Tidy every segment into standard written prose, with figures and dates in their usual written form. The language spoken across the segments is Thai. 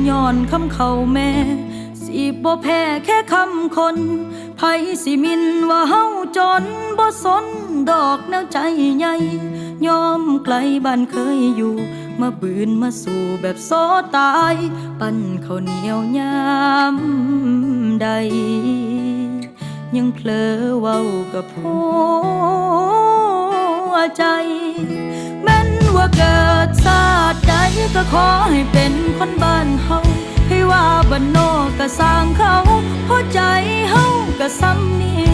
ย้อนคำเขาแม่สิบ่แพ้แค่คำคนไผสิมินว่าเฮาจนบ่สนดอกแนวใจใหญ่ยอมไกลบ้านเคยอยู่มาบืนมาสู่แบบโซตายปั้นข้าวเหนียวยามใดยังเผลอเว้ากับหัวใจแม้นว่าเกิดชาติใดก็ขอให้เป็นคนบ้านเฮาให้ว่าบ้านนอกก็สร้างเขาหัวใจเฮาก็ซ้ำนี้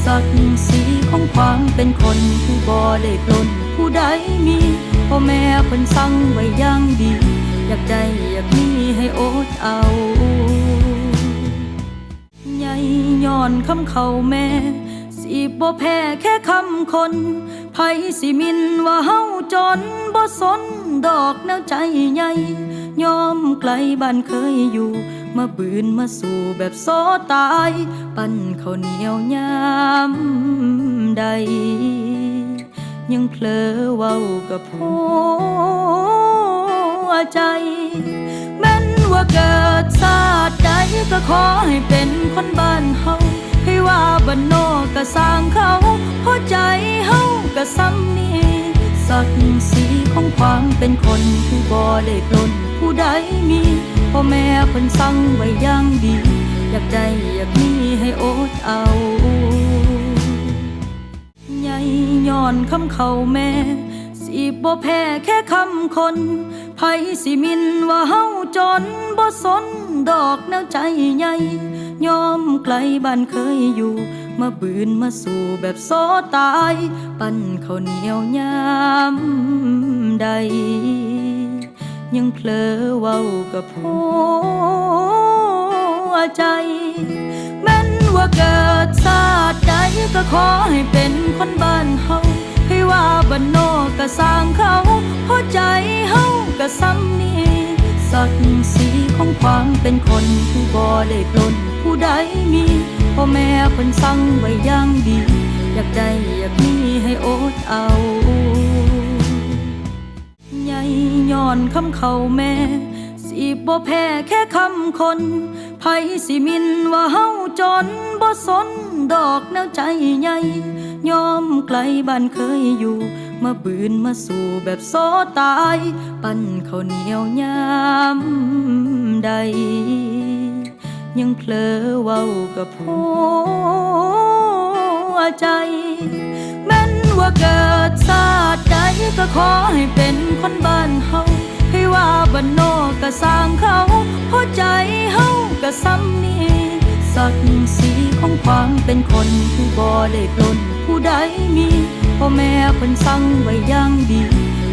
ศักดิ์ศรีของความเป็นคนที่บ่ได้ปล้นผู้ใดมีพ่อแม่เพิ่นสั่งไว้อย่างดีอยากได้อยากมีให้อดเอาใหญ่ย้อนคำเขาแม่สิบ่แพ้แค่คำคนไผสิมินว่าเฮาจนบ่สนดอกแนวใจใหญ่ยอมไกลบ้านเคยอยู่มาบืนมาสู่แบบโซตายปั้นข้าวเหนียวยามใดยังเผลอเว้ากับหัวใจแม้นว่าเกิดชาติใดก็ขอให้เป็นคนบ้านเฮาให้ว่าบ้านนอกก็สร้างเขาหัวใจเฮาก็ซ้ำนี้ศักดิ์ศรีของความเป็นคนที่บ่ได้ปล้นผู้ใดมีพ่อแม่เพิ่นสั่งไว้อย่างดีอยากได้อยากมีให้อดเอาใหญ่ย้อนคำเขาแม่สิบ่แพ้แค่คำคนไผสิมินว่าเฮาจนบ่สนดอกแนวใจใหญ่ยอมไกลบ้านเคยอยู่มาบืนมาสู่แบบโซตายปั้นข้าวเหนียวยามใดยังเผลอเว้ากับหัวใจแม้นว่าเกิดชาติใดก็ขอให้เป็นคนบ้านเฮาให้ว่าบ้านนอกก็สร้างเขาหัวใจเฮาก็ซ้ำนี้ศักดิ์ศรีของความเป็นคนที่บ่ได้ปล้นผู้ใดมีพ่อแม่เพิ่นสั่งไว้อย่างดีอยากได้อยากมีให้อดเอาใหญ่ย้อนคำเขาแม่สิบ่แพ้แค่คำคนไผสิมินว่าเฮาจนบ่สนดอกแนวใจใหญ่ยอมไกลบ้านเคยอยู่มาบืนมาสู่แบบโซตายปั้นข้าวเหนียวยามใดยังเผลอเว้ากับหัวใจแม้นว่าเกิดชาติใดก็ขอให้เป็นคนบ้านเฮาให้ว่าบ้านนอกก็สร้างเขาหัวใจเฮาก็ซ้ำนี้ศักดิ์ศรีของความเป็นคนที่บ่ได้ปล้นผู้ใดมีพ่อแม่เพิ่นสั่งไว้อย่างดี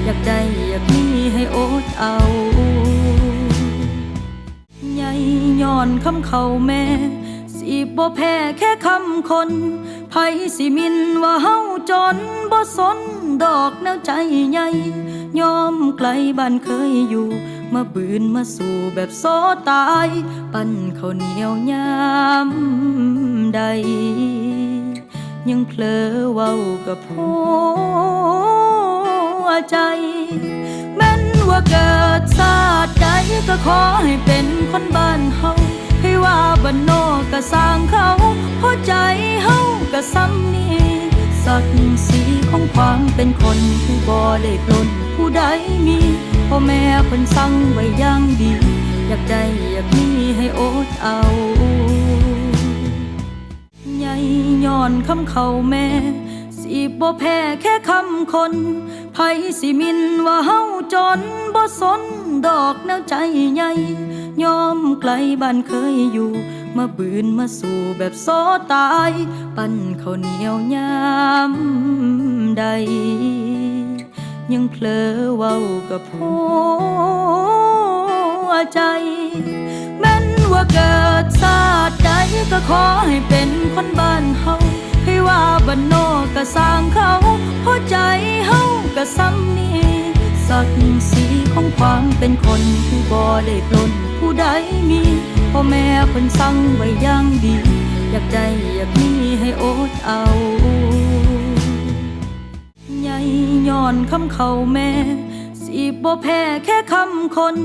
อยากได้อยากมีให้อดเอาใหญ่ย้อนคำเขาแม่สิบ่แพ้แค่คำคนไผสิมินว่าเฮาจนบ่สนดอกแนวใจใหญ่ยอมไกลบ้านเคยอยู่มาบืนมาสู่แบบโซตายปั้นข้าวเหนียวยามใดยังเผลอเว้ากับหัวใจแม้นว่าเกิดชาติใดก็ขอให้เป็นคนบ้านเฮาให้ว่าบ้านนอกก็สร้างเขาหัวใจเฮาก็ซ้ำนี้ศักดิ์ศรีของความเป็นคนที่บ่ได้ปล้นผู้ใดมีพ่อแม่เพิ่นสั่งไว้อย่างดีอยากได้อยากมีให้อดเอาใหญ่ย้อนคำเขาแม่สิบ่แพ้แค่คำคนไผสิมินว่าเฮาจนบ่สนดอกแนวใจใหญ่ยอมไกลบ้านเคยอยู่มาบืนมาสู่แบบโซตายปั้นข้าวเหนียวยามใดยังเผลอเว้ากับหัวใจแม้นว่าเกิดชาติใดก็ขอให้เป็นคนบ้านเฮาให้ว่าบ้านนอกก็สร้างเขาหัวใจเฮาก็ซ้ำนี้ศักดิ์ศรีของความเป็นคนที่บ่ได้ปล้นผู้ใดมีพ่อแม่เพิ่นสั่งไว้อย่างดีอยากได้อยากมีให้อดเอาใหญ่ย้อนคำเขาแม่สิบ่แพ้แค่คำคน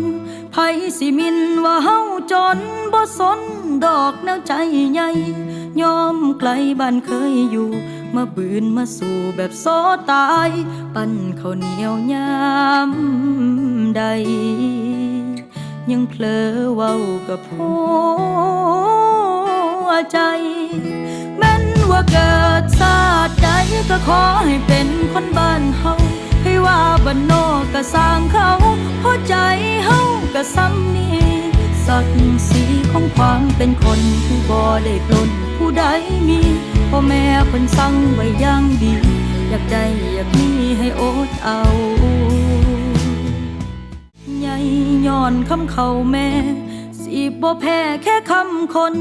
ไผ ไผสิมินว่าเฮาจนบ่สนดอกแนวใจใหญ่ยอมไกลบ้านเคยอยู่มาบืนมาสู่แบบโซตายปั้นข้าวเหนียวยามใดยังเผลอเว้ากับหัวใจแม้นว่าเกิดชาติใดก็ขอให้เป็นคนบ้านเฮาให้ว่าบ้านนอกก็สร้างเขาหัวใจเฮาก็ซ้ำนี้ศักดิ์ศรีของความเป็นคนที่บ่ได้ปล้นผู้ใดมีพ่อแม่เพิ่นสั่งไว้อย่างดีอยากได้อยากมีให้อดเอาใหญ่ย้อนคำเขาแม่สิบ่แพ้แค่คำคน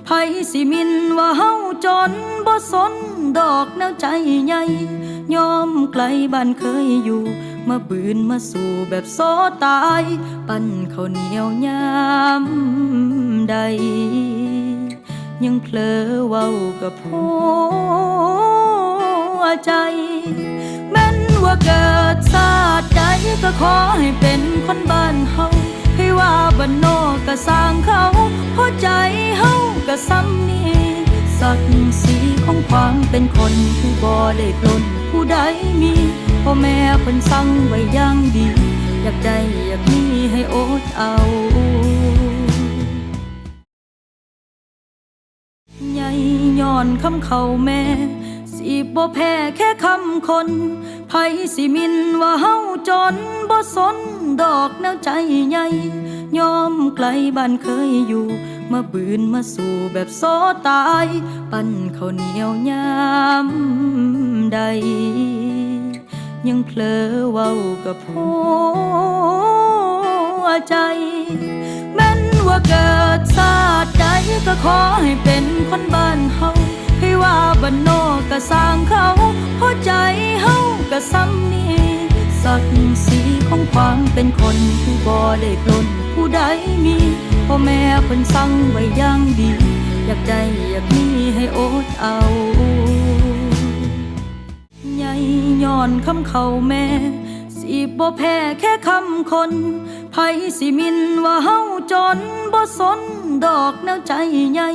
ไผสิมินว่าเฮาจนบ่สนดอกแนวใจใหญ่ยอมไกลบ้านเคยอยู่มาบืนมาสู่แบบโซตายปั้นข้าวเหนียวยามใดยังเผลอเว้ากับหัวใจแม้นว่าเกิดชาติใดก็ขอให้เป็นคนบ้านเฮาให้ว่าบ้านนอกก็สร้างเขาหัวใจเฮาก็ซ้ำนี้ศักดิ์ศรีของความเป็นคนที่บ่ได้ปล้นผู้ใดมีพ่อแม่เพิ่นสั่งไว้อย่างดีอยากได้อยากมีให้อดเอาใหญ่ย้อนคำเขาแม่สิบ่แพ้แค่คำคนไผสิมินว่าเฮาจนบ่สนดอกแนวใจใหญ่ยอมไกลบ้านเคยอยู่มาบืนมาสู่แบบโซตายปั้นข้าวเหนียวยามใดยังเผลอเว้ากับหัวใจแม้นว่าเกิดชาติใดก็ขอให้เป็นคนบ้านเฮาให้ว่าบ้านนอกก็สร้างเขาหัวใจเฮาก็ซ้ำนี้ศักดิ์ศรีของความเป็นคนที่บ่ได้ปล้นผู้ใดมีพ่อแม่เพิ่นสั่งไว้อย่างดีอยากได้อยากมีให้อดเอาใหญ่ย้อนคำเขาแม่สิบ่แพ้แค่คำคนไผสิมินว่าเฮาจนบ่สนดอกแนวใจใหญ่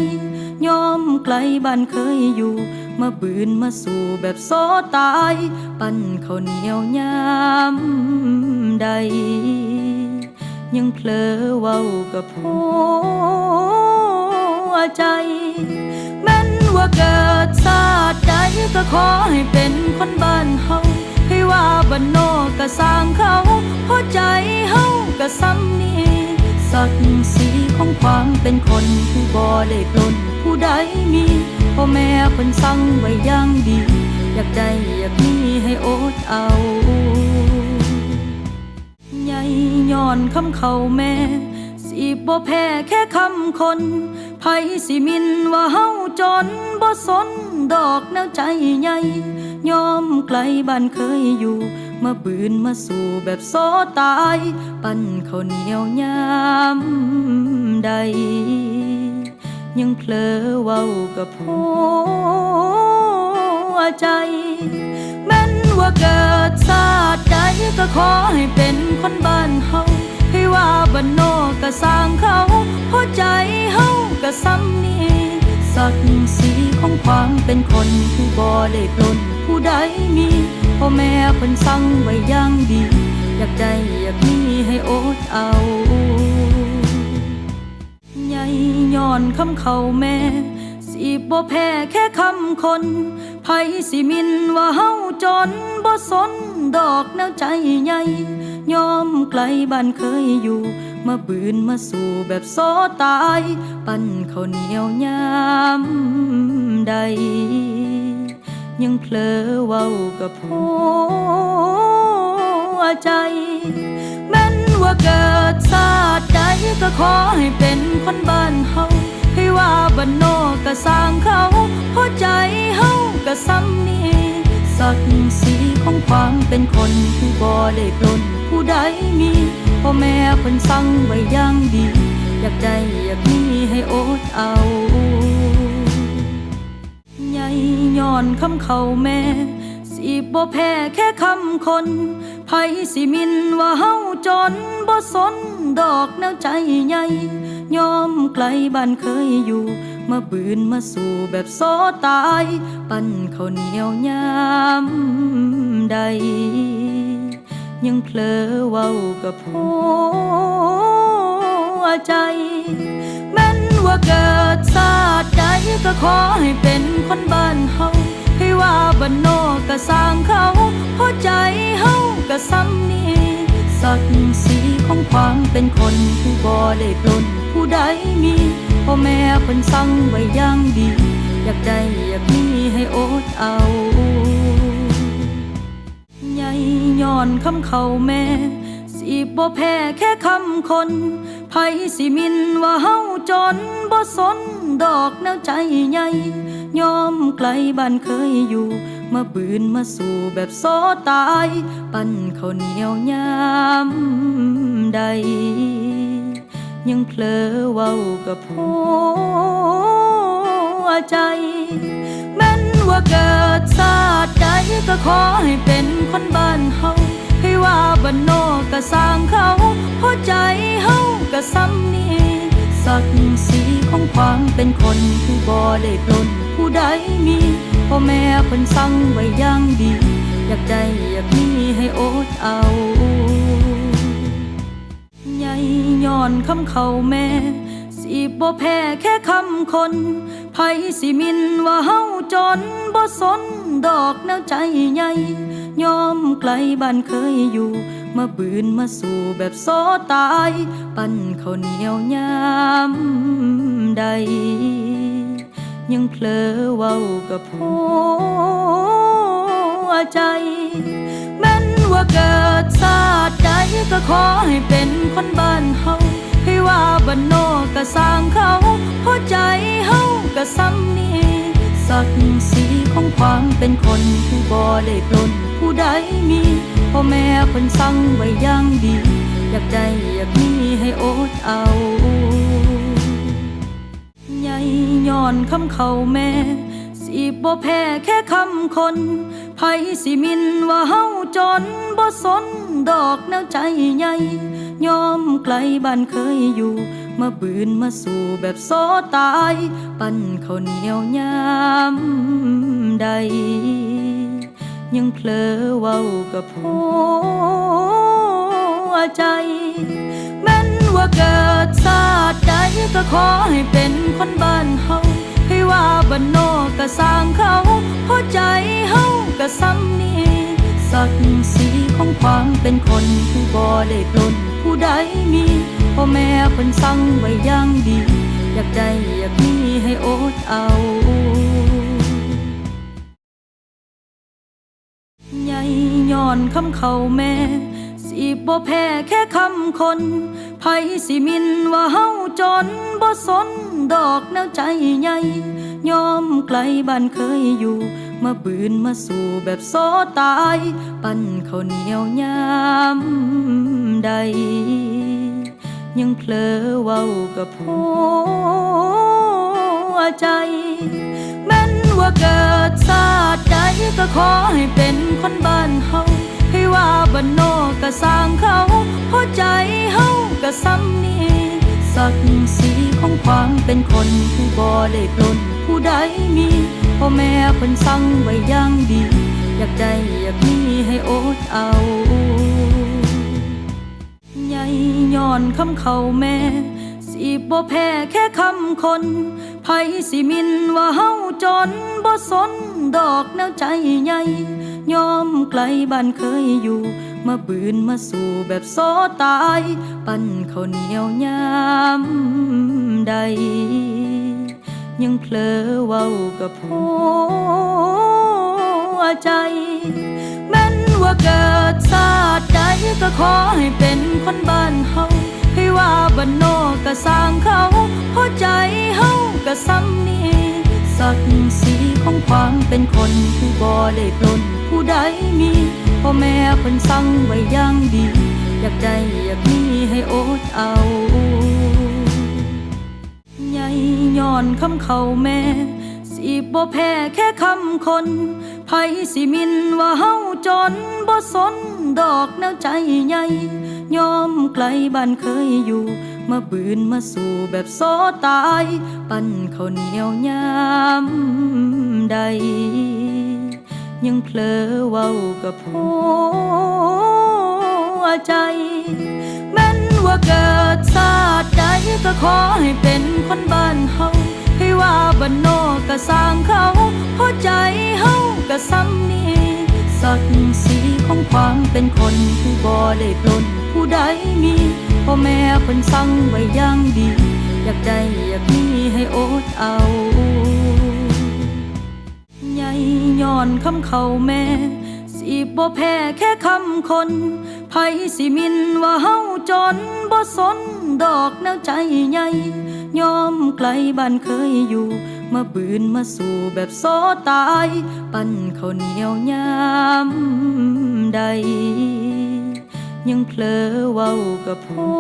ยอมไกลบ้านเคยอยู่มาบืนมาสู่แบบโซตายปั้นข้าวเหนียวยามใดยังเผลอเว้ากับหัวใจแม้นว่าเกิดชาติใดก็ขอให้เป็นคนบ้านเฮาให้ว่าบ้านนอกก็สร้างเขาหัวใจเฮาก็ซ้ำนี้ศักดิ์ศรีของความเป็นคนที่บ่ได้ปล้นผู้ใดมีพ่อแม่เพิ่นสั่งไว้อย่างดีอยากได้อยากมีให้อดเอาใหญ่ย้อนคำเขาแม่สิบ่แพ้แค่คำคนไผสิมินว่าเฮาจนบ่สนดอกแนวใจใหญ่ยอมไกลบ้านเคยอยู่มาบืนมาสู่แบบโซตายปั้นข้าวเหนียวยามใดยังเผลอเว้ากับหัวใจแม้นว่าเกิดชาติใดก็ขอให้เป็นคนบ้านเฮาให้ว่าบ้านนอกก็สร้างเขาหัวใจเฮาก็ซ้ำนี้ศักดิ์ศรีของความเป็นคนที่บ่ได้ปล้นผู้ใดมีพ่อแม่เพิ่นสั่งไว้อย่างดีอยากได้อยากมีให้อดเอาใหญ่ย้อนคำเขาแม่สิบ่แพ้แค่คำคนไผสิมินว่าเฮาจนบ่สนดอกแนวใจใหญ่ยอมไกลบ้านเคยอยู่มาบืนมาสู่แบบโซตายปั้นข้าวเหนียวยามใดยังเผลอเว้ากับหัวใจแม้นว่าเกิดชาติใดก็ขอให้เป็นคนบ้านเฮาให้ว่าบ้านนอกก็สร้างเขาหัวใจเฮาก็ซ้ำนี้ศักดิ์ศรีของความเป็นคนที่บ่ได้ปล้นผู้ใดมีพ่อแม่เพิ่นสั่งไว้อย่างดีอยากได้อยากมีให้อดเอาใหญ่ย้อนคำเขาแม่สิบ่แพ้แค่คำคนไผสิมินว่าเฮาจนบ่สน ดอกแนวใจใหญ่ยอมไกลบ้านเคยอยู่มาบืนมาสู่แบบโซตายปั้นข้าวเหนียวยามใดยังเผลอเว้ากับหัวใจแม้นว่าเกิดชาติใดก็ขอให้เป็นคนบ้านเฮาให้ว่าบ้านนอกก็สร้างเขาเพราะใจเฮาก็ซ้ำนี้ศักดิ์ศรีของความเป็นคนผู้บ่ได้ปล้นผู้ใดมีพ่อแม่เพิ่นสั่งไว้อย่างดีอยากได้อยากมีให้อดเอาใหญ่ย้อนคำเขาแม่สิบ่แพ้แค่คำคนไผสิมินว่าเฮาจนบ่สนดอกแนวใจใหญ่ยอมไกลบ้านเคยอยู่มาบืนมาสู่แบบโซตายปั้นข้าวเหนียวยามใดยังเผลอเว้ากับหัวใจแม้นว่าเกิดชาติใดก็ขอให้เป็นคนบ้านเฮาให้ว่าบ้านนอกก็สร้างเขาเพราะใจเฮาก็ซ้ำนี้ศักดิ์ศรีของความเป็นคนผู้บ่ได้ปล้นผู้ใดมีพ่อแม่เพิ่นสั่งไว้อย่างดีอยากได้อยากมีให้อดเอาใหญ่ย้อนคำเขาแม่สิบ่แพ้แค่คำคนไผสิมินว่าเฮาจนบ่สนดอกแนวใจใหญ่ยอมไกลบ้านเคยอยู่มาบืนมาสู่แบบโซตายปั้นข้าวเหนียวยามใดยังเผลอเว้ากับหัวใจแม้นว่าเกิดชาติใดก็ขอให้เป็นคนบ้านเฮาให้ว่าบ้านนอกก็สร้างเขาเพราะใจเฮาก็ซ้ำนี้ศักดิ์ศรีของความเป็นคนผู้บ่ได้ปล้นผู้ใดมีพ่อแม่เพิ่นสั่งไว้อย่างดีอยากได้อยากมีให้อดเอาใหญ่ย้อนคำเขาแม่สิบ่แพ้แค่คำคนไผสิมินว่าเฮาจนบ่สนดอกแนวใจใหญ่ยอมไกลบ้านเคยอยู่มาบืนมาสู่แบบโซตายปั้นข้าวเหนียวยามใดยังเผลอเว้ากับหัวใจแม้นว่าเกิดชาติใดก็ขอให้เป็นคนบ้านเฮาให้ว่าบ้านนอกก็สร้างเขาเพราะใจเฮาก็ซ้ำนี้ศักดิ์ศรีของความเป็นคนผู้บ่ได้ปล้นผู้ใดมีพ่อแม่เพิ่นสั่งไว้อย่างดีอยากได้อยากมีให้อดเอาใหญ่ย้อนคำเขาแม่สิบ่แพ้แค่คำคนไผสิมินว่าเฮาจนบ่สนดอกแนวใจใหญ่ยอมไกลบ้านเคยอยู่มาบืนมาสู่แบบโซตายปั้นข้าวเหนียวยามใดยังเผลอเว้ากับหัวใจแม้นว่าเกิดชาติใดก็ขอให้เป็นคนบ้านเฮาให้ว่าบ้านนอกก็สร้างเขาเพราะใจเฮาก็ซ้ำนี้ศักดิ์ศรีของความเป็นคนผู้บ่ได้ปล้นผู้ใดมีพ่อแม่เพิ่นสั่งไว้อย่างดีอยากได้อยากมีให้อดเอาใหญ่ย้อนคำเขาแม่สิบ่แพ้แค่คำคนไผสิมินว่าเฮาจนบ่สนดอกแนวใจใหญ่ยอมไกลบ้านเคยอยู่มาบืนมาสู่แบบโซตายปั้นข้าวเหนียวยามใดยังเผลอเว้ากับหัวใจแม้นว่าเกิดชาติใดก็ขอให้เป็นคนบ้านเฮาให้ว่าบ้านนอกก็สร้างเขาเพราะใจเฮาก็ซ้ำนี้ศักดิ์ศรีของความเป็นคนผู้บ่ได้ปล้นผู้ใดมีพ่อแม่เพิ่นสั่งไว้อย่างดีอยากได้อยากมีให้อดเอาใหญ่ย้อนคำเขาแม่สิบ่แพ้แค่คำคนไผสิมินว่าเฮาจนบ่สนดอกแนวใจใหญ่ ยอมไกลบ้านเคยอยู่มาบืนมาสู่แบบโซตายปั้นข้าวเหนียวยามใดยังเผลอเว้ากับหัวใจแม้นว่าเกิดชาติใดก็ขอให้เป็นคนบ้านเฮาให้ว่าบ้านนอกก็สร้างเขาเพราะใจเฮาก็ซ้ำนี้ศักดิ์ศรีของความเป็นคนคือบ่ได้ปล้นผู้ใดมีพ่อแม่เพิ่นสั่งไว้อย่างดีอยากได้อยากมีให้อดเอาใหญ่ย้อนคำเขาแม่สิบ่แพ้แค่คำคนไผสิมินว่าเฮาจนบ่สนดอกแนวใจใหญ่ยอมไกลบ้านเคยอยู่มาบืนมาสู่แบบโซตายปั้นข้าวเหนียวยามใดยังเผลอเว้ากับหั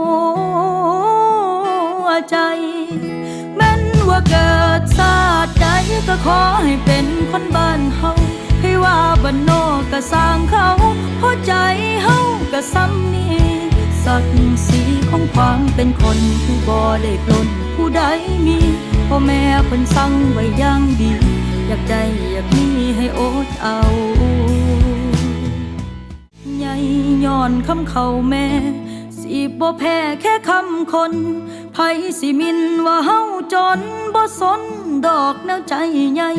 วใจแม้นว่าเกิดชาติใดก็ขอให้เป็นคนบ้านเฮาให้ว่าบ้านนอกก็สร้างเขาเพราะใจเฮาก็ซ้ำนี้ศักดิ์ศรีของความเป็นคนคือบ่ได้ปล้นผู้ใดมีพ่อแม่เพิ่นสั่งไว้อย่างดีอยากได้อยากมีให้อดเอาใหญ่ย้อนคำเขาแม่สิบ่แพ้แค่คำคนไผสิมินว่าเฮาจนบ่สนดอกแนวใจใหญ่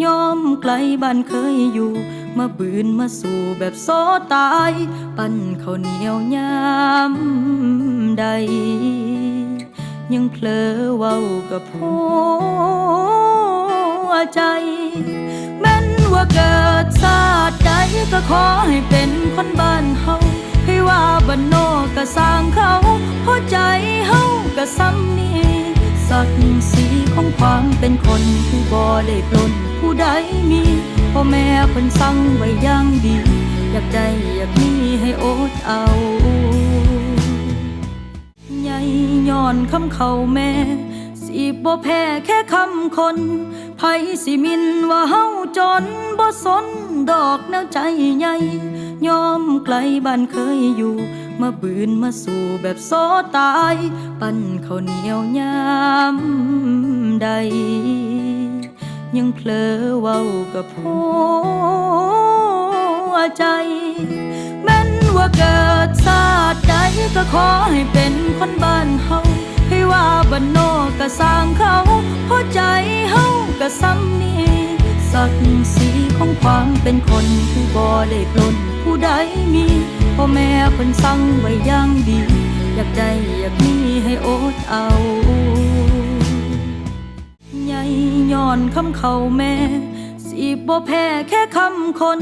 ยอมไกลบ้านเคยอยู่มาบืนมาสู่แบบโซตายปั้นข้าวเหนียวยามใดยังเผลอเว้ากับหัวใจแม้นว่าเกิดชาติใดก็ขอให้เป็นคนบ้านเฮาให้ว่าบ้านนอกก็สร้างเขาเพราะใจเฮาก็ซ้ำนี้ศักดิ์ศรีของความเป็นคนคือบ่ได้ปล้นผู้ใดมีพ่อแม่เพิ่นสั่งไว้อย่างดีอยากได้อยากมีให้อดเอาใหญ่ย้อนคำเขาแม่สิบ่แพ้แค่คำคนไผสิมินว่าเฮาจนบ่สนดอกแนวใจใหญ่ยอมไกลบ้านเคยอยู่มาบืนมาสู่แบบโซตายปั้นข้าวเหนียวยามใดยังเผลอเว้ากับหัวใจแม้นว่าเกิดชาติใดก็ขอให้เป็นคนบ้านเฮาให้ว่าบ้านนอกก็สร้างเขาเพราะใจเฮาก็ซ้ำนี้ศักดิ์ศรีของความเป็นคนคือบ่ได้ปล้นผู้ใดมีพ่อแม่เพิ่นสั่งไว้อย่างดีอยากได้อยากมีให้อดเอาใหญ่ย้อนคำเขาแม่สิบ่แพ้แค่คำคน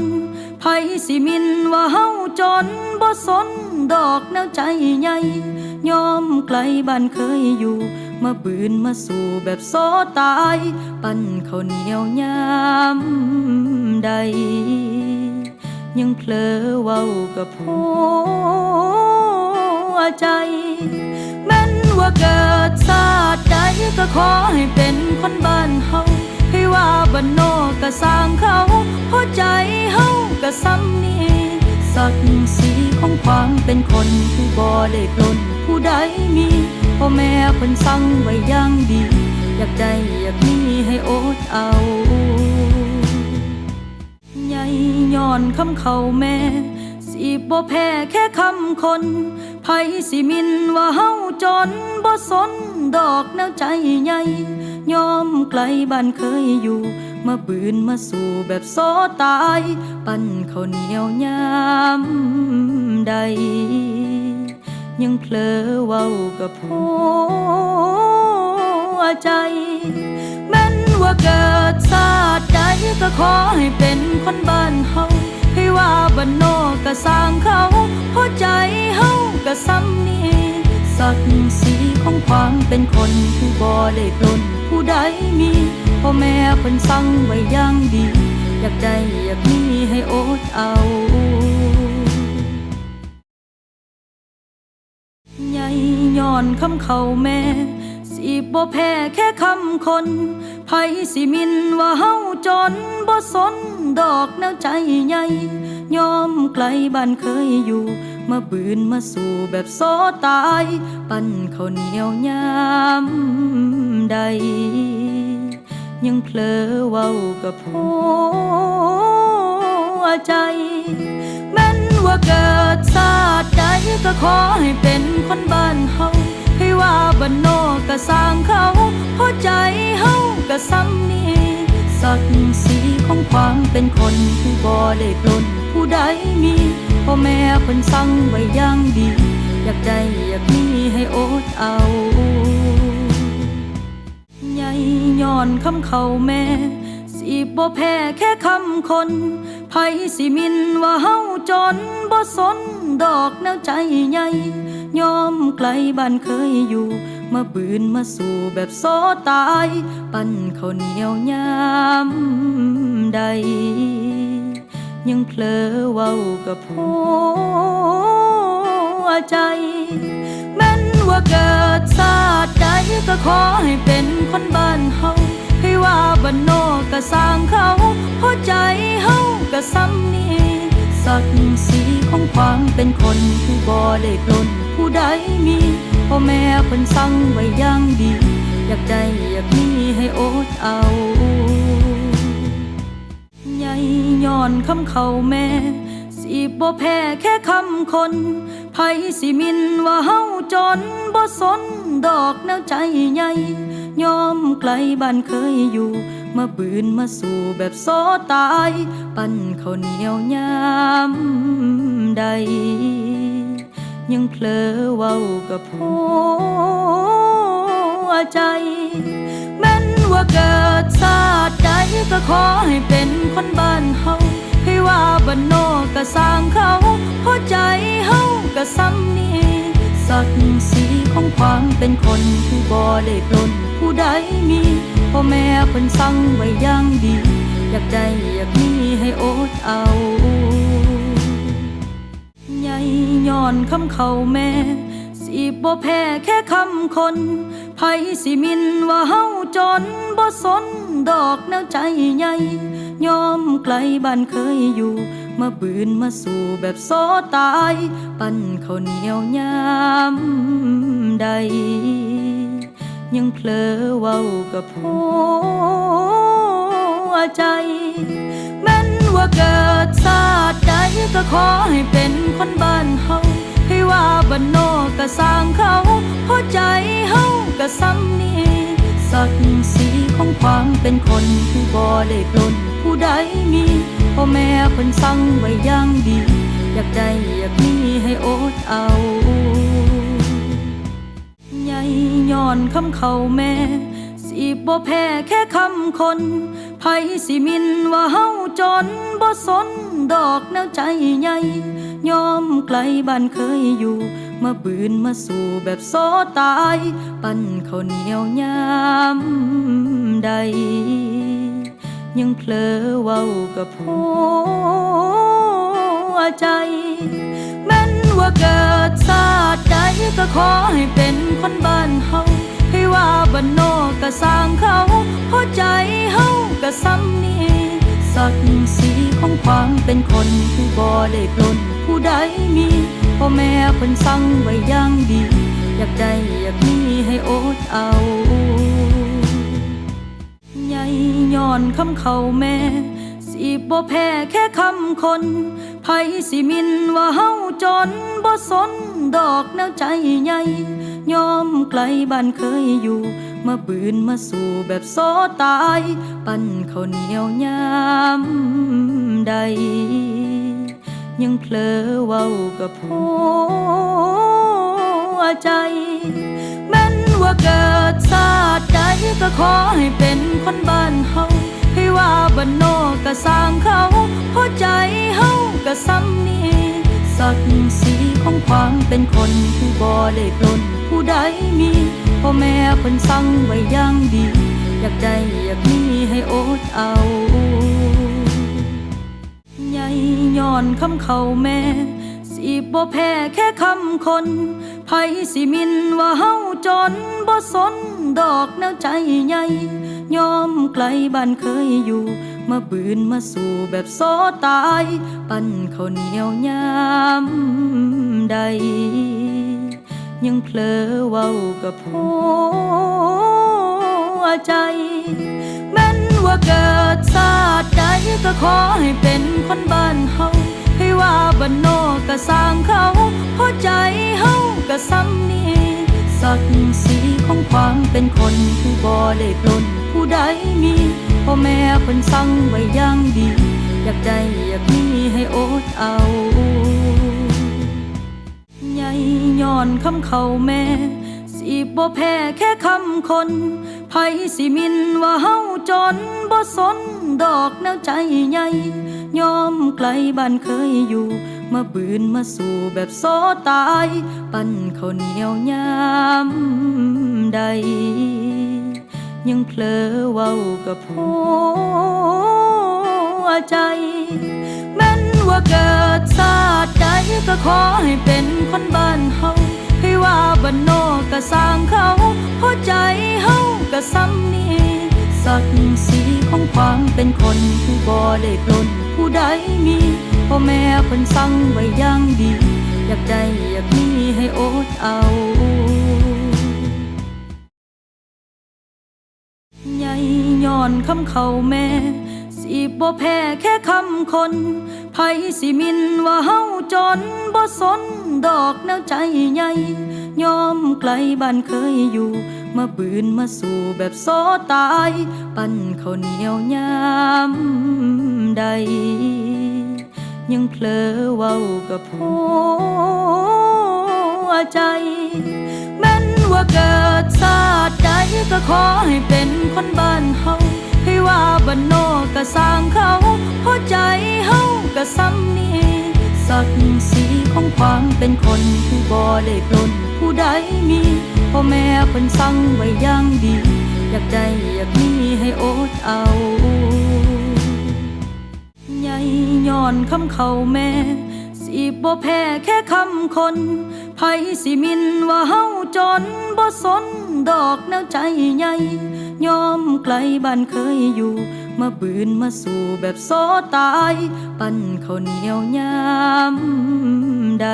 ไผสิมินว่าเฮาจนบ่สนดอกแนวใจใหญ่ยอมไกลบ้านเคยอยู่มาบืนมาสู่แบบโซตายปั้นข้าวเหนียวยามใดยังเผลอเว้ากับหัวใจแม้นว่าเกิดชาติใดก็ขอให้เป็นคนบ้านเฮาให้ว่าบ้านนอกก็สร้างเขาเพราะใจเฮาก็ซ้ำนี้ศักดิ์ศรีของความเป็นคนคือบ่ได้ปล้นผู้ใดมีพ่อแม่เพิ่นสั่งไว้อย่างดีอยากได้อยากมีให้อดเอาใหญ่ย้อนคำเขาแม่สิบ่แพ้แค่คำคนไผสิมินว่าเฮาจนบ่สนดอกแนวใจใหญ่ยอมไกลบ้านเคยอยู่มาบืนมาสู่แบบโซตายปั้นข้าวเหนียวยามใดยังเผลอเว้ากับหัวใจแม้นว่าเกิดชาติใดก็ขอให้เป็นคนบ้านเฮาให้ว่าบ้านนอกก็สร้างเขาเพราะใจเฮาก็ซ้ำนี้ศักดิ์ศรีของความเป็นคนคือบ่ได้ปล้นผู้ใดมีพ่อแม่เพิ่นสั่งไว้อย่างดีอยากได้อยากมีให้อดเอาใหญ่ย้อนคำเขาแม่สิบ่แพ้แค่คำคนไผสิมินว่าเฮาจนบ่สนดอกแนวใจใหญ่ยอมไกลบ้านเคยอยู่ มาบืนมาสู่แบบโซตายปั่นข้าวเหนียวยามใดยังเผลอเว้ากับหัวใจแม้นว่าเกิดชาติใดก็ขอให้เป็นคนบ้านเฮาให้ว่าบ้านนอกก็สร้างเขาเพราะใจเฮาก็ซ้ำนี้ศักดิ์ศรีของความเป็นคนที่บ่ได้ปล้นผู้ใดมีพ่อแม่เพิ่นสั่งไว้อย่างดีอยากได้อยากมีให้อดเอาใหญ่ย้อนคำเขาแม่สิบ่แพ้แค่คำคนไผสิมินว่าเฮาจนบ่สนดอกแนวใจใหญ่ยอมไกลบ้านเคยอยู่มาบืนมาสู่แบบโซตายปั่นข้าวเหนียวยามใดยังเผลอเว้ากับหัวใจแม้นว่าเกิดชาติใดก็ขอให้เป็นคนบ้านเฮาให้ว่าบ้านนอกก็สร้างเขาเพราะใจเฮาก็ซ้ำนี้ศักดิ์ศรีของความเป็นคนที่บ่ได้ปล้นผู้ใดมีพ่อแม่เพิ่นสั่งไว้อย่างดีอยากได้อยากมีให้อดเอาใหญ่ย้อนคำเขาแม่สิบ่แพ้แค่คำคนไผสิมินว่าเฮาจนบ่สนดอกแนวใจใหญ่ยอมไกลบ้านเคยอยู่มาบืนมาสู่แบบโซตายปั่นข้าวเหนียวยามใดยังเผลอเว้ากับหัวใจแม้นว่าเกิดชาติใดก็ขอให้เป็นคนบ้านเฮาให้ว่าบ้านนอกก็สร้างเขาเพราะใจเฮาก็ซ้ำนี้ศักดิ์ศรีของความเป็นคนที่บ่ได้ปล้นผู้ใดมีพ่อแม่เพิ่นสั่งไว้อย่างดีอยากได้อยากมีให้อดเอาใหญ่ย้อนคำเขาแม่สิบ่แพ้แค่คำคนไผสิมินว่าเฮาจนบ่สนดอกแนวใจใหญ่ยอมไกลบ้านเคยอยู่มาบืนมาสู่แบบโซตายปั่นข้าวเหนียวยามใดยังเผลอเว้ากับหัวใจแม้นว่าเกิดชาติใดก็ขอให้เป็นคนบ้านเฮาให้ว่าบ้านนอกก็สร้างเขาเพราะใจเฮาก็ซ้ำนี้ศักดิ์ศรีของความเป็นคนที่บ่ได้ปล้นผู้ใดมีพ่อแม่เพิ่นสั่งไว้อย่างดีอยากได้อยากมีให้อดเอาใหญ่ย้อนคำเขาแม่สิบ่แพ้แค่คำคนไผสิมินว่าเฮาจนบ่สนดอกแนวใจใหญ่ยอมไกลบ้านเคยอยู่มาบืนมาสู่แบบโซตายปั่นข้าวเหนียวยามใดยังเผลอเว้ากับหัวใจแม้นว่าเกิดชาติใดก็ขอให้เป็นคนบ้านเฮาให้ว่าบ้านนอกก็สร้างเขาเพราะใจเฮาก็ซ้ำนี้ศักดิ์ศรีของความเป็นคนที่บ่ได้ปล้นผู้ใดมีพ่อแม่เพิ่นสั่งไว้อย่างดีอยากได้อยากมีให้อดเอาใหญ่ย้อนคำเขาแม่สิบ่แพ้แค่คำคนไผสิมินว่าเฮาจนบ่สนดอกแนวใจใหญ่ยอมไกลบ้านเคยอยู่มาบืนมาสู่แบบโซตายปั่นข้าวเหนียวยามใดยังเผลอเว้ากับหัวใจแม้นว่าเกิดชาติใดก็ขอให้เป็นคนบ้านเฮาให้ว่าบ้านนอกก็สร้างเขาเพราะใจเฮาก็ซ้ำนี้ศักดิ์ศรีของความเป็นคนที่บ่ได้ปล้นผู้ใดมีพ่อแม่เพิ่นสั่งไว้อย่างดีอยากได้อยากมีให้อดเอาใหญ่ย้อนคำเขาแม่สิบ่แพ้แค่คำคนไผสิมินว่าเฮาจนบ่สนดอกแนวใจใหญ่ยอมไกลบ้านเคยอยู่มาบืนมาสู่แบบโซตายปั่นข้าวเหนียวยาม ใดยังเผลอเว้ากับหัวใจแม้นว่าเกิดชาติใดก็ขอให้เป็นคนบ้านเฮาให้ว่าบ้านนอกก็สร้างเขาเพราะใจเฮาก็ซ้ำนี้ศักดิ์ศรีของความเป็นคนคือบ่ได้ปล้นผู้ใดมีพ่อแม่เพิ่นสั่งไว้อย่างดีอยากได้อยากมีให้อดเอาใหญ่ย้อนคำเขาแม่สิบ่แพ้แค่คำคนไผสิมินว่าเฮาจนบ่สนดอกแนวใจใหญ่ยอมไกลบ้านเคยอยู่มาบืนมาสู่แบบโซตายปั้นข้าวเหนียวยามใดยังเผลอเว้ากับหัวใจแม้นว่าเกิดชาติใดก็ขอให้เป็นคนบ้านเฮาให้ว่าบ้านนอกก็สร้างเขาเพราะใจเฮาก็ซ้ำนี้ศักดิ์ศรีของความเป็นคนคือบ่ได้ปล้นผู้ใดมีพ่อแม่เพิ่นสั่งไว้อย่างดีอยากได้อยากมีให้อดเอาใหญ่ย้อนคำเขาแม่สิบ่แพ้แค่คำคนไผสิมินว่าเฮาจนบ่สนดอกแนวใจใหญ่ยอมไกลบ้านเคยอยู่มาบืนมาสู่แบบโซตายปั้นข้าวเหนียวยามใดยังเผลอเว้ากับหัวใจแม้นว่าเกิดชาติใดก็ขอให้เป็นคนบ้านเฮาให้ว่าบ้านนอกก็สร้างเขาเพราะใจเฮาก็ซ้ำนี้ศักดิ์ศรีของความเป็นคนคือบ่ได้ปล้นผู้ใดมีพ่อแม่เพิ่นสั่งไว้อย่างดีอยากได้อยากมีให้อดเอาใหญ่ย้อนคำเขาแม่สิบ่แพ้แค่คำคนไผสิมินว่าเฮาจนบ่สนดอกแนวใจใหญ่ยอมไกลบ้านเคยอยู่มาบืนมาสู่แบบโซตายปั้นข้าวเหนียวยามใด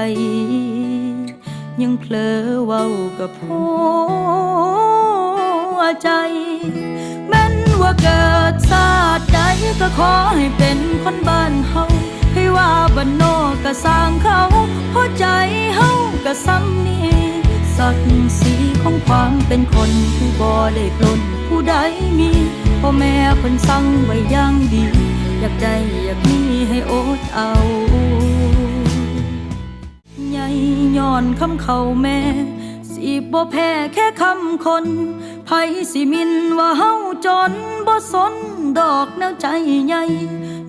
ยังเผลอเว้ากับหัวใจแม้นว่าเกิดชาติใดก็ขอให้เป็นคนบ้านเฮาให้ว่าบ้านนอกก็สร้างเขาเพราะใจเฮาก็ซ้ำนี้ศักดิ์ศรีของความเป็นคนคือบ่ได้ปล้นผู้ใดมีพ่อแม่เพิ่นสั่งไว้อย่างดีอยากได้อยากมีให้อดเอาใหญ่ย้อนคำเขาแม่สิบ่แพ้แค่คำคนไผสิมินว่าเฮาจนบ่สนดอกแนวใจใหญ่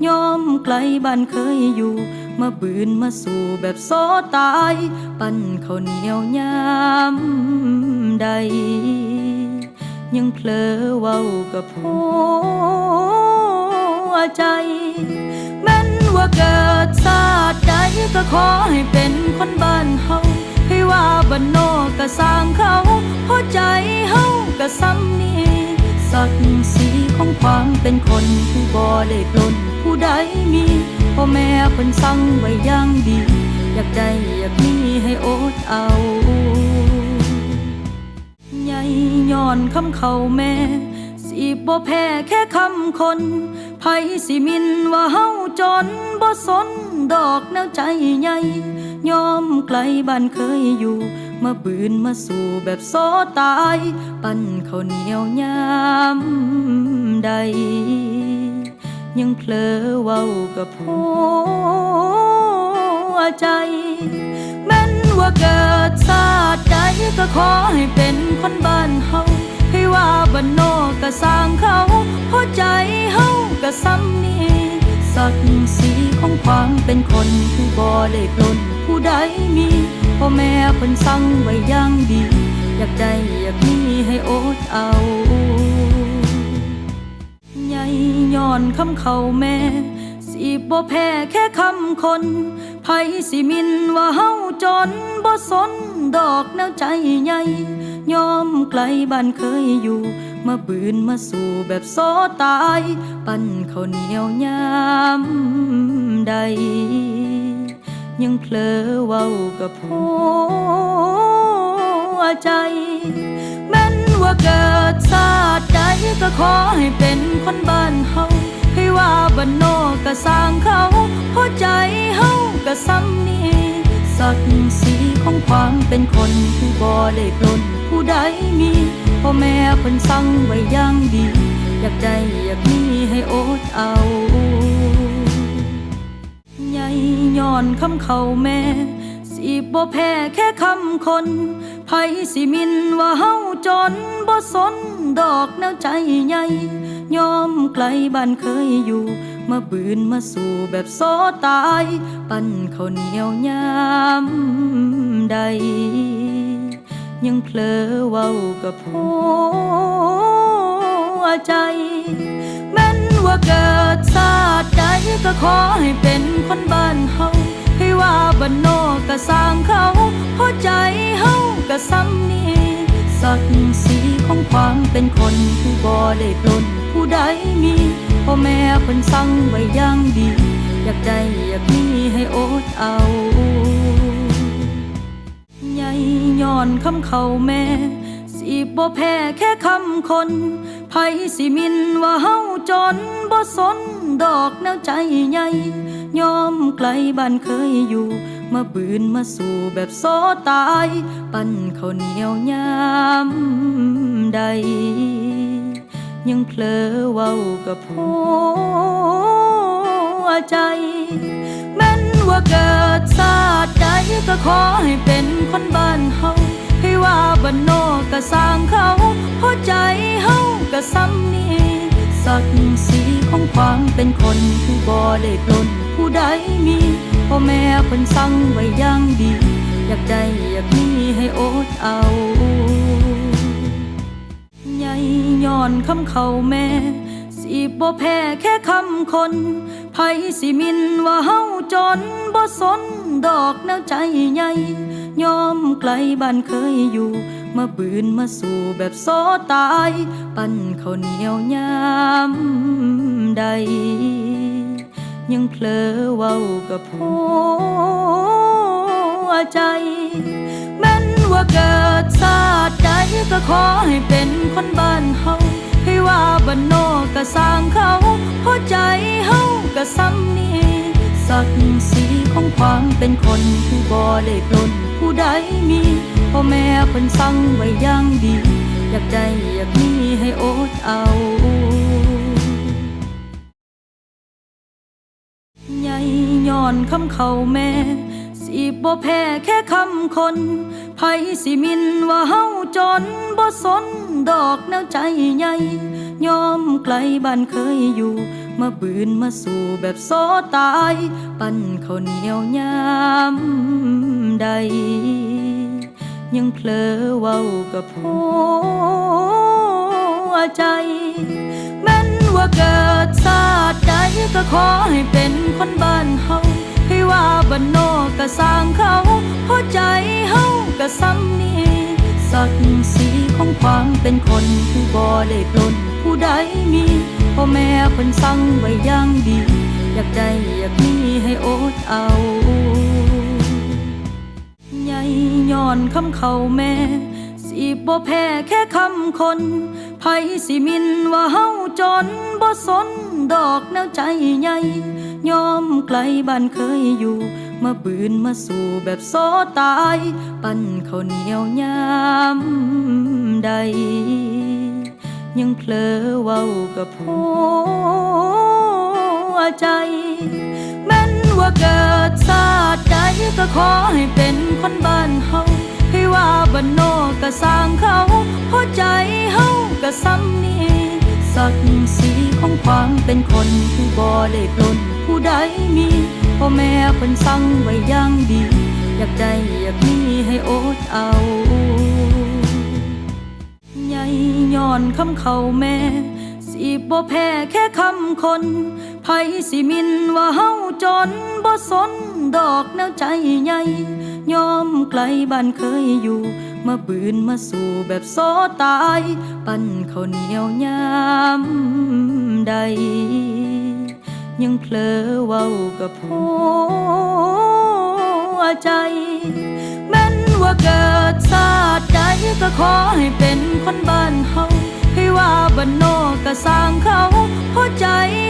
ยอมไกลบ้านเคยอยู่มาบืนมาสู่แบบโซตายปั้นข้าวเหนียวยามใดยังเผลอเว้ากับหัวใจแม้นว่าเกิดชาติใดก็ขอให้เป็นคนบ้านเฮาให้ว่าบ้านนอกก็สร้างเขาเพราะใจเฮาก็ซ้ำนี้ศักดิ์ศรีของความเป็นคนคือบ่ได้ปล้นผู้ใดมีพ่อแม่เพิ่นสั่งไว้อย่างดีอยากได้อยากมีให้อดเอาใหญ่ย้อนคำเขาแม่สิบ่แพ้แค่คำคนไผสิมินว่าเฮาจนบ่สนดอกแนวใจใหญ่ยอมไกลบ้านเคยอยู่มาบืนมาสู่แบบโซตายปั้นข้าวเหนียวยามใดยังเผลอเว้ากับหัวใจแม้นว่าเกิดชาติใดก็ขอให้เป็นคนบ้านเฮาให้ว่าบ้านนอกก็สร้างเขาเพราะใจเฮาก็ซ้ำนี้ศักดิ์ศรีของความเป็นคนคือบ่ได้ปล้นผู้ใดมีพ่อแม่เพิ่นสั่งไว้อย่างดีอยากได้อยากมีให้อดเอาใหญ่ย้อนคำเขาแม่สิบ่แพ้แค่คำคนไผสิมินว่าเฮาจนบ่สนดอกแนวใจใหญ่ยอมไกลบ้านเคยอยู่มาบืนมาสู่แบบโซตายปั้นข้าวเหนียวยามใด ยังเผลอเว้ากับหัวใจแม้นว่าเกิดชาติใดก็ขอให้เป็นคนบ้านเฮาให้ว่าบ้านนอกก็สร้างเขาหัวใจเฮาก็ซ้ำนี้ศักดิ์ศรีของความเป็นคนคือบ่ได้ปล้นผู้ใดมีพ่อแม่เพิ่นสั่งไว้อย่างดีอยากได้อยากมีให้อดเอาใหญ่ย้อนคำเขาแม่สิบ่แพ้แค่คำคนไผสิมินว่าเฮาจนบ่สนดอกแนวใจใหญ่ยอมไกลบ้านเคยอยู่มาบืนมาสู่แบบโซตายปั้นข้าวเหนียวยามใดยังเผลอเว้ากับหัวใจแม้นว่าเกิดชาติใดก็ขอให้เป็นคนบ้านเฮาให้ว่าบ้านนอกก็สร้างเขาหัวใจเฮาก็ซ้ำนี้ศักดิ์ศรีของความเป็นคนคือบ่ได้ปล้นผู้ใดมีพ่อแม่เพิ่นสั่งไว้อย่างดีอยากได้อยากมีให้อดเอาใหญ่ย้อนคำเขาแม่สิบ่แพ้แค่คำคนไผสิมินว่าเฮาจนบ่สนดอกแนวใจใหญ่ยอมไกลบ้านเคยอยู่มาบืนมาสู่แบบโซตายปั้นข้าวเหนียวยามใดยังเผลอเว้ากับหัวใจแม้นว่าเกิดชาติใดก็ขอให้เป็นคนบ้านเฮาให้ว่าบ้านนอกก็สร้างเขาหัวใจเฮาก็ซ้ำนี้ศักดิ์ศรีของความเป็นคนคือบ่ได้ปล้นผู้ใดมีพ่อแม่เพิ่นสั่งไว้อย่างดีอยากได้อยากมีให้อดเอาใหญ่ย้อนคำเขาแม่สิบ่แพ้แค่คำคนไผสิมินว่าเฮาจนบ่สนดอกแนวใจใหญ่ยอมไกลบ้านเคยอยู่มาบืนมาสู่แบบโซตายปั้นข้าวเหนียวยามใดยังเผลอเว้ากับหัวใจแม้นว่าเกิดชาติใดก็ขอให้เป็นคนบ้านเฮาให้ว่าบ้านนอกก็สร้างเขาหัวใจเฮาก็ซ้ำนี้ศักดิ์ศรีของความเป็นคนคือบ่ได้ปล้นผู้ใดมีพ่อแม่เพิ่นสั่งไว้อย่างดีอยากได้อยากมีให้อดเอาใหญ่ย้อนคำเขาแม่สิบ่แพ้แค่คำคนไผสิมินว่าเฮาจนบ่สนดอกแนวใจใหญ่ยอมไกลบ้านเคยอยู่มาบืนมาสู่แบบโซตายปั้นข้าวเหนียวยามใดยังเผลอเว้ากับหัวใจแม้นว่าเกิดชาติใดก็ขอให้เป็นคนบ้านเฮาให้ว่าบ้านนอกก็สร้างเขาหัวใจเฮาก็ซ้ำนี้ศักดิ์ศรีของความเป็นคนคือบ่ได้ปล้นผู้ใดมีพ่อแม่เพิ่นสั่งไว้อย่างดีอยากได้อยากมีให้อดเอาใหญ่ย้อนคำเขาแม่สิบ่แพ้แค่คำคนไผสิมินว่าเฮาจนบ่สนดอกแนวใจใหญ่ยอมไกลบ้านเคยอยู่มาบืนมาสู่แบบโซตายปั้นข้าวเหนียวยามใดยังเผลอเว้ากับหัวใจแม้นว่าเกิดชาติใดก็ขอให้เป็นคนบ้านเฮาให้ว่าบ้านนอกก็สร้างเขาหัวใจเฮาก็ซ้ำนี้ศักดิ์ศรีของความเป็นคนคือบ่ได้ปล้นผู้ใดมีพ่อแม่เพิ่นสั่งไว้อย่างดีอยากได้อยากมีให้อดเอาใหญ่ย้อนคำเขาแม่สิบ่แพ้แค่คำคนไผสิมินว่าเฮาจนบ่สนดอกแนวใจใหญ่ยอมไกลบ้านเคยอยู่มาบืนมาสู่แบบโซตายปั้นข้าวเหนียวยามใดยังเผลอเว้ากับหั ใจแม้นว่าเกิดชาติใดก็ขอให้เป็นคนบ้านเฮาให้ว่าบ้านนอกก็สร้างเขาเพราะใจ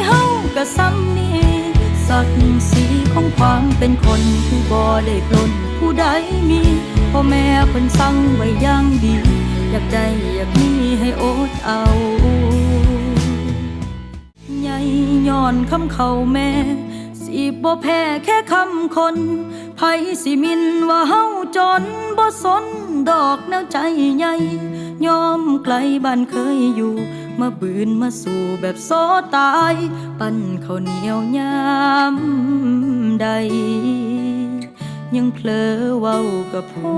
เฮาก็ซ้ำนี้ศักดิ์ศรีของความเป็นคนคือบ่ได้ปล้นผู้ใดมีพ่อแม่เพิ่นสั่งไว้อย่างดีอยากได้อยากมีให้อดเอาใหญ่ย้อนคำเขาแม่สิบ่แพ้แค่คำคนไผสิมินว่าเฮาจนบ่สนดอกแนวใจใหญ่ยอมไกลบ้านเคยอยู่มาบืนมาสู่แบบโซตายปั้นข้าวเหนียวยามใดยังเพลอเว้ากับหั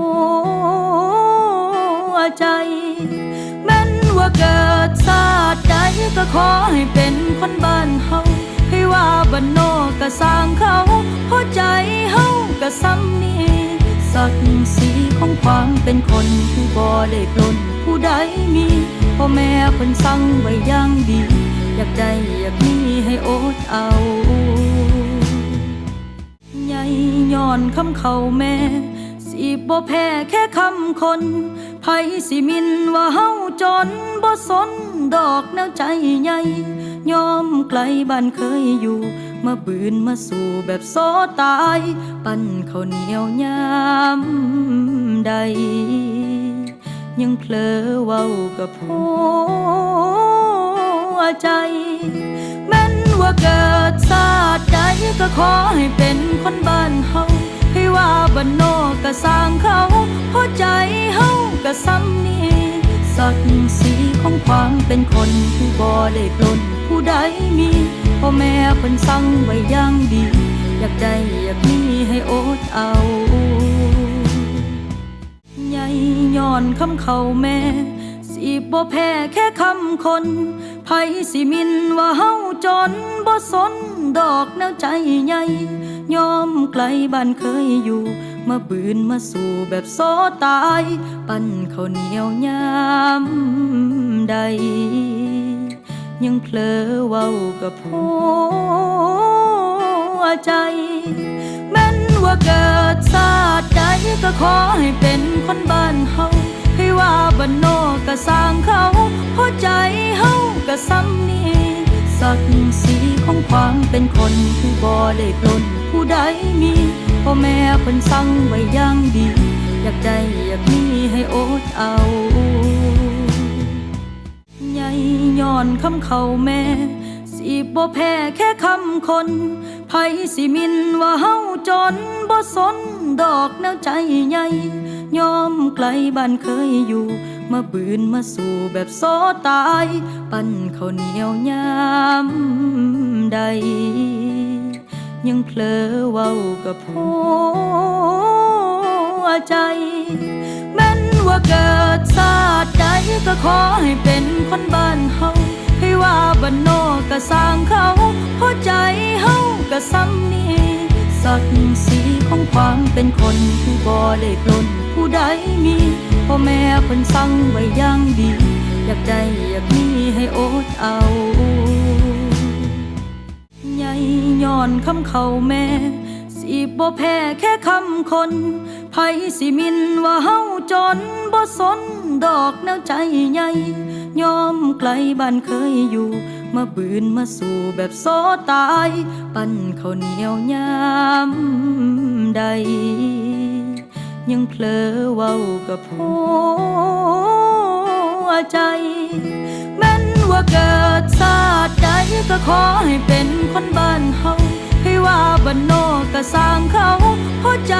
วใจแม้นว่าเกิดชาติใดก็ขอให้เป็นคนบ้านเฮาให้ว่าบ้านนอกก็สร้างเขาเพราะใจเฮาก็ซ้ำนี้ศักดิ์ศรีของความเป็นคนคือบ่ได้ปล้นผู้ใดมีพ่อแม่เพิ่นสั่งไว้อย่างดีอยากได้อยากมีให้อดเอาใหญ่ย้อนคำเขาแม่สิบ่แพ้แค่คำคนไผสิมินว่าเฮาจนบ่สนดอกแนวใจใหญ่ยอมไกลบ้านเคยอยู่มาบืนมาสู่แบบโซตายปั้นข้าวเหนียวยามใดยังเพลอเว้ากับหัวใจแม้นว่าเกิดชาติใดก็ขอให้เป็นคนบ้านเฮาให้ว่าบ้านนอกก็สร้างเขาเพราะใจเฮาก็ซ้ำนี้ศักดิ์ศรีของความเป็นคนคือบ่ได้ปล้นผู้ใดมีพ่อแม่เพิ่นสั่งไว้อย่างดีอยากได้อยากมีให้อดเอาใหญ่ย้อนคำเขาแม่สิบ่แพ้แค่คำคนไผสิมินว่าเฮาจนบ่สนดอกแนวใจใหญ่ยอมไกลบ้านเคยอยู่มาบืนมาสู่แบบโซตายปั้นข้าวเหนียวยามใดยังเพลอเว้ากับหัวใจแม้นว่าเกิดชาติใดก็ขอให้เป็นคนบ้านเฮาให้ว่าบ้านนอกก็สร้างเขาเพราะใจเฮาก็ซ้ำนี้ศักดิ์ศรีของความเป็นคนคือบ่ได้ปล้นผู้ใดมีพ่อแม่เพิ่นสั่งไว้อย่างดีอยากได้อยากมีให้อดเอาใหญ่ย้อนคำเขาแม่สิบ่แพ้แค่คำคนไผสิมินว่าเฮาจนบ่สนดอกแนวใจใหญ่ยอมไกลบ้านเคยอยู่มาบืนมาสู่แบบโซตายปั้นข้าวเหนียวยามใดยังเพลอเว้ากับหัวใจแม้นว่าเกิดชาติใดก็ขอให้เป็นคนบ้านเฮาให้ว่าบ้านนอกก็สร้างเขาเพราะใจเฮาก็ซ้ำนี้ศักดิ์ศรีของความเป็นคนคือบ่ได้ปล้นผู้ใดมีพ่อแม่เพิ่นสั่งไว้อย่างดีอยากได้อยากมีให้อดเอาใหญ่ย้อนคำเขาแม่สิบ่แพ้แค่คำคนไผสิมินว่าเฮาจนบ่สนดอกแนวใจใหญ่ยอมไกลบ้านเคยอยู่มาบืนมาสู่แบบโซตายปั้นข้าวเหนียวยามใดยังเพลอเว้ากับหัวใจแม้นว่าเกิดชาติใดก็ขอให้เป็นคนบ้านเฮาให้ว่าบ้านนอกก็สร้างเขาเพราะใจ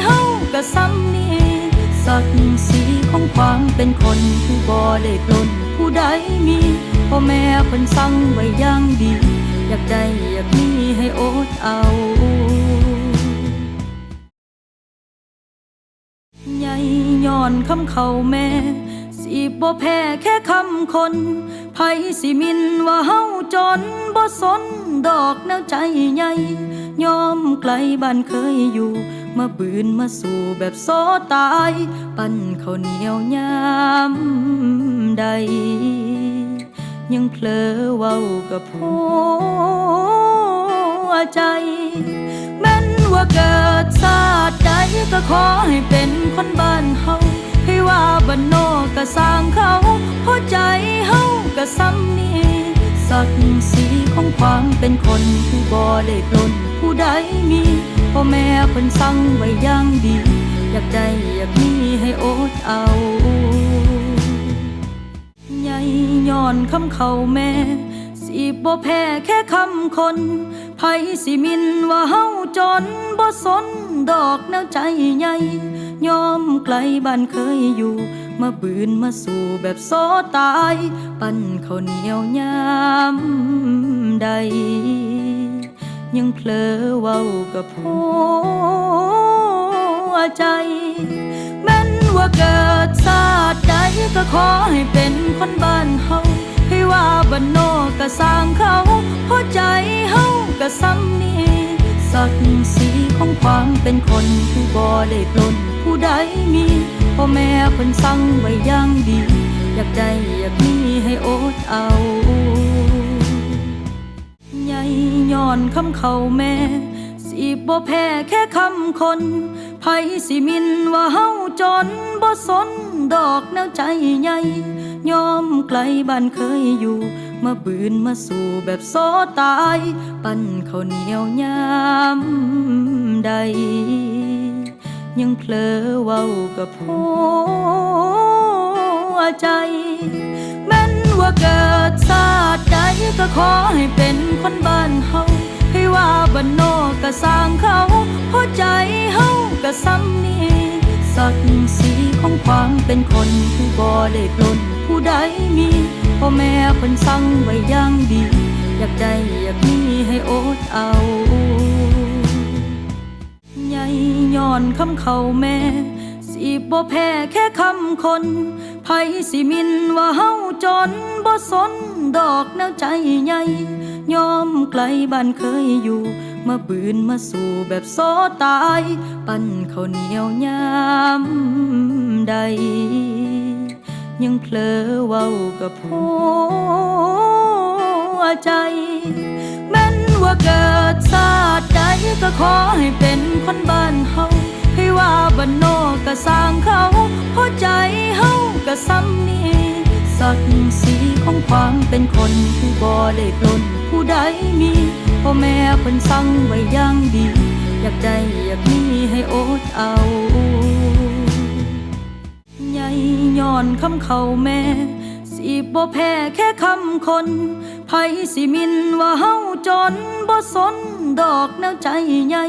เฮาก็ซ้ำนี้ศักดิ์ศรีของความเป็นคนคือบ่ได้ปล้นผู้ใดมีพ่อแม่เพิ่นสั่งไว้อย่างดีอยากได้อยากมีให้อดเอาใหญ่ย้อนคำเขาแม่สิบ่แพ้แค่คำคนไผสิมินว่าเฮาจนบ่สนดอกแนวใจใหญ่ยอมไกลบ้านเคยอยู่มาบืนมาสู่แบบโซตายปั้นข้าวเหนียวยามใดยังเพลอเว้ากับหัวใจแม้นว่าเกิดชาติใด ก็ขอให้เป็นคนบ้านเฮาให้ว่าบ้านนอกก็สร้างเขาเพราะใจเฮาก็ซ้ำนี้ศักดิ์ศรีของความเป็นคนคือบ่ได้ปล้นผู้ใดมีพ่อแม่เพิ่นสั่งไว้อย่างดีอยากได้อยากมีให้อดเอาใหญ่ย้อนคำเขาแม่สิบ่แพ้แค่คำคนไผสิมินว่าเฮาจนบ่สนดอกแนวใจใหญ่ยอมไกลบ้านเคยอยู่มาบืนมาสู่แบบโซตายปั้นข้าวเหนียวยามใดยังเพลอเว้ากับหัวใจแม้นว่าเกิดชาติใดก็ขอให้เป็นคนบ้านเฮาให้ว่าบ้านนอกก็สร้างเขาเพราะใจเฮาก็ซ้ำนี้ศักดิ์ศรีของความเป็นคนคือบ่ได้ปล้นผู้ใดมีพ่อแม่เพิ่นสั่งไว้อย่างดีอยากได้อยากมีให้อดเอาใหญ่ย้อนคำเขาแม่สิบ่แพ้แค่คำคนไผสิมินว่าเฮาจนบ่สนดอกแนวใจใหญ่ยอมไกลบ้านเคยอยู่มาบืนมาสู่แบบโซตายปั้นข้าวเหนียวยามใดยังเพลอเว้ากับหัวใจแม้นว่าเกิดชาติใดก็ขอให้เป็นคนบ้านเฮาให้ว่าบ้านนอกก็สร้างเขาเพราะใจเฮาก็ซ้ำนี้ศักดิ์ศรีของความเป็นคนคือบ่ได้ปล้นผู้ใดมีพ่อแม่เพิ่นสั่งไว้อย่างดีอยากได้อยากมีให้อดเอาใหญ่ย้อนคำเขาแม่สิบ่แพ้แค่คำคนไผสิมินว่าเฮาจนบ่สนดอกแนวใจใหญ่ยอมไกลบ้านเคยอยู่มาบืนมาสู่แบบโซตายปั้นข้าวเหนียวยามใดยังเพลอเว้ากับหัวใจแม้นว่าเกิดชาติใดก็ขอให้เป็นคนบ้านเฮาให้ว่าบ้านนอกก็สร้างเขาเพราะใจเฮาก็ซ้ำนี้ศักดิ์ศรีของความเป็นคนคือบ่ได้ปล้นผู้ใดมีพ่อแม่เพิ่นสั่งไว้อย่างดีอยากได้อยากมีให้อดเอาใหญ่ย้อนคำเขาแม่สิบ่แพ้แค่คำคนไผสิมินว่าเฮาจนบ่สนดอกแนวใจใหญ่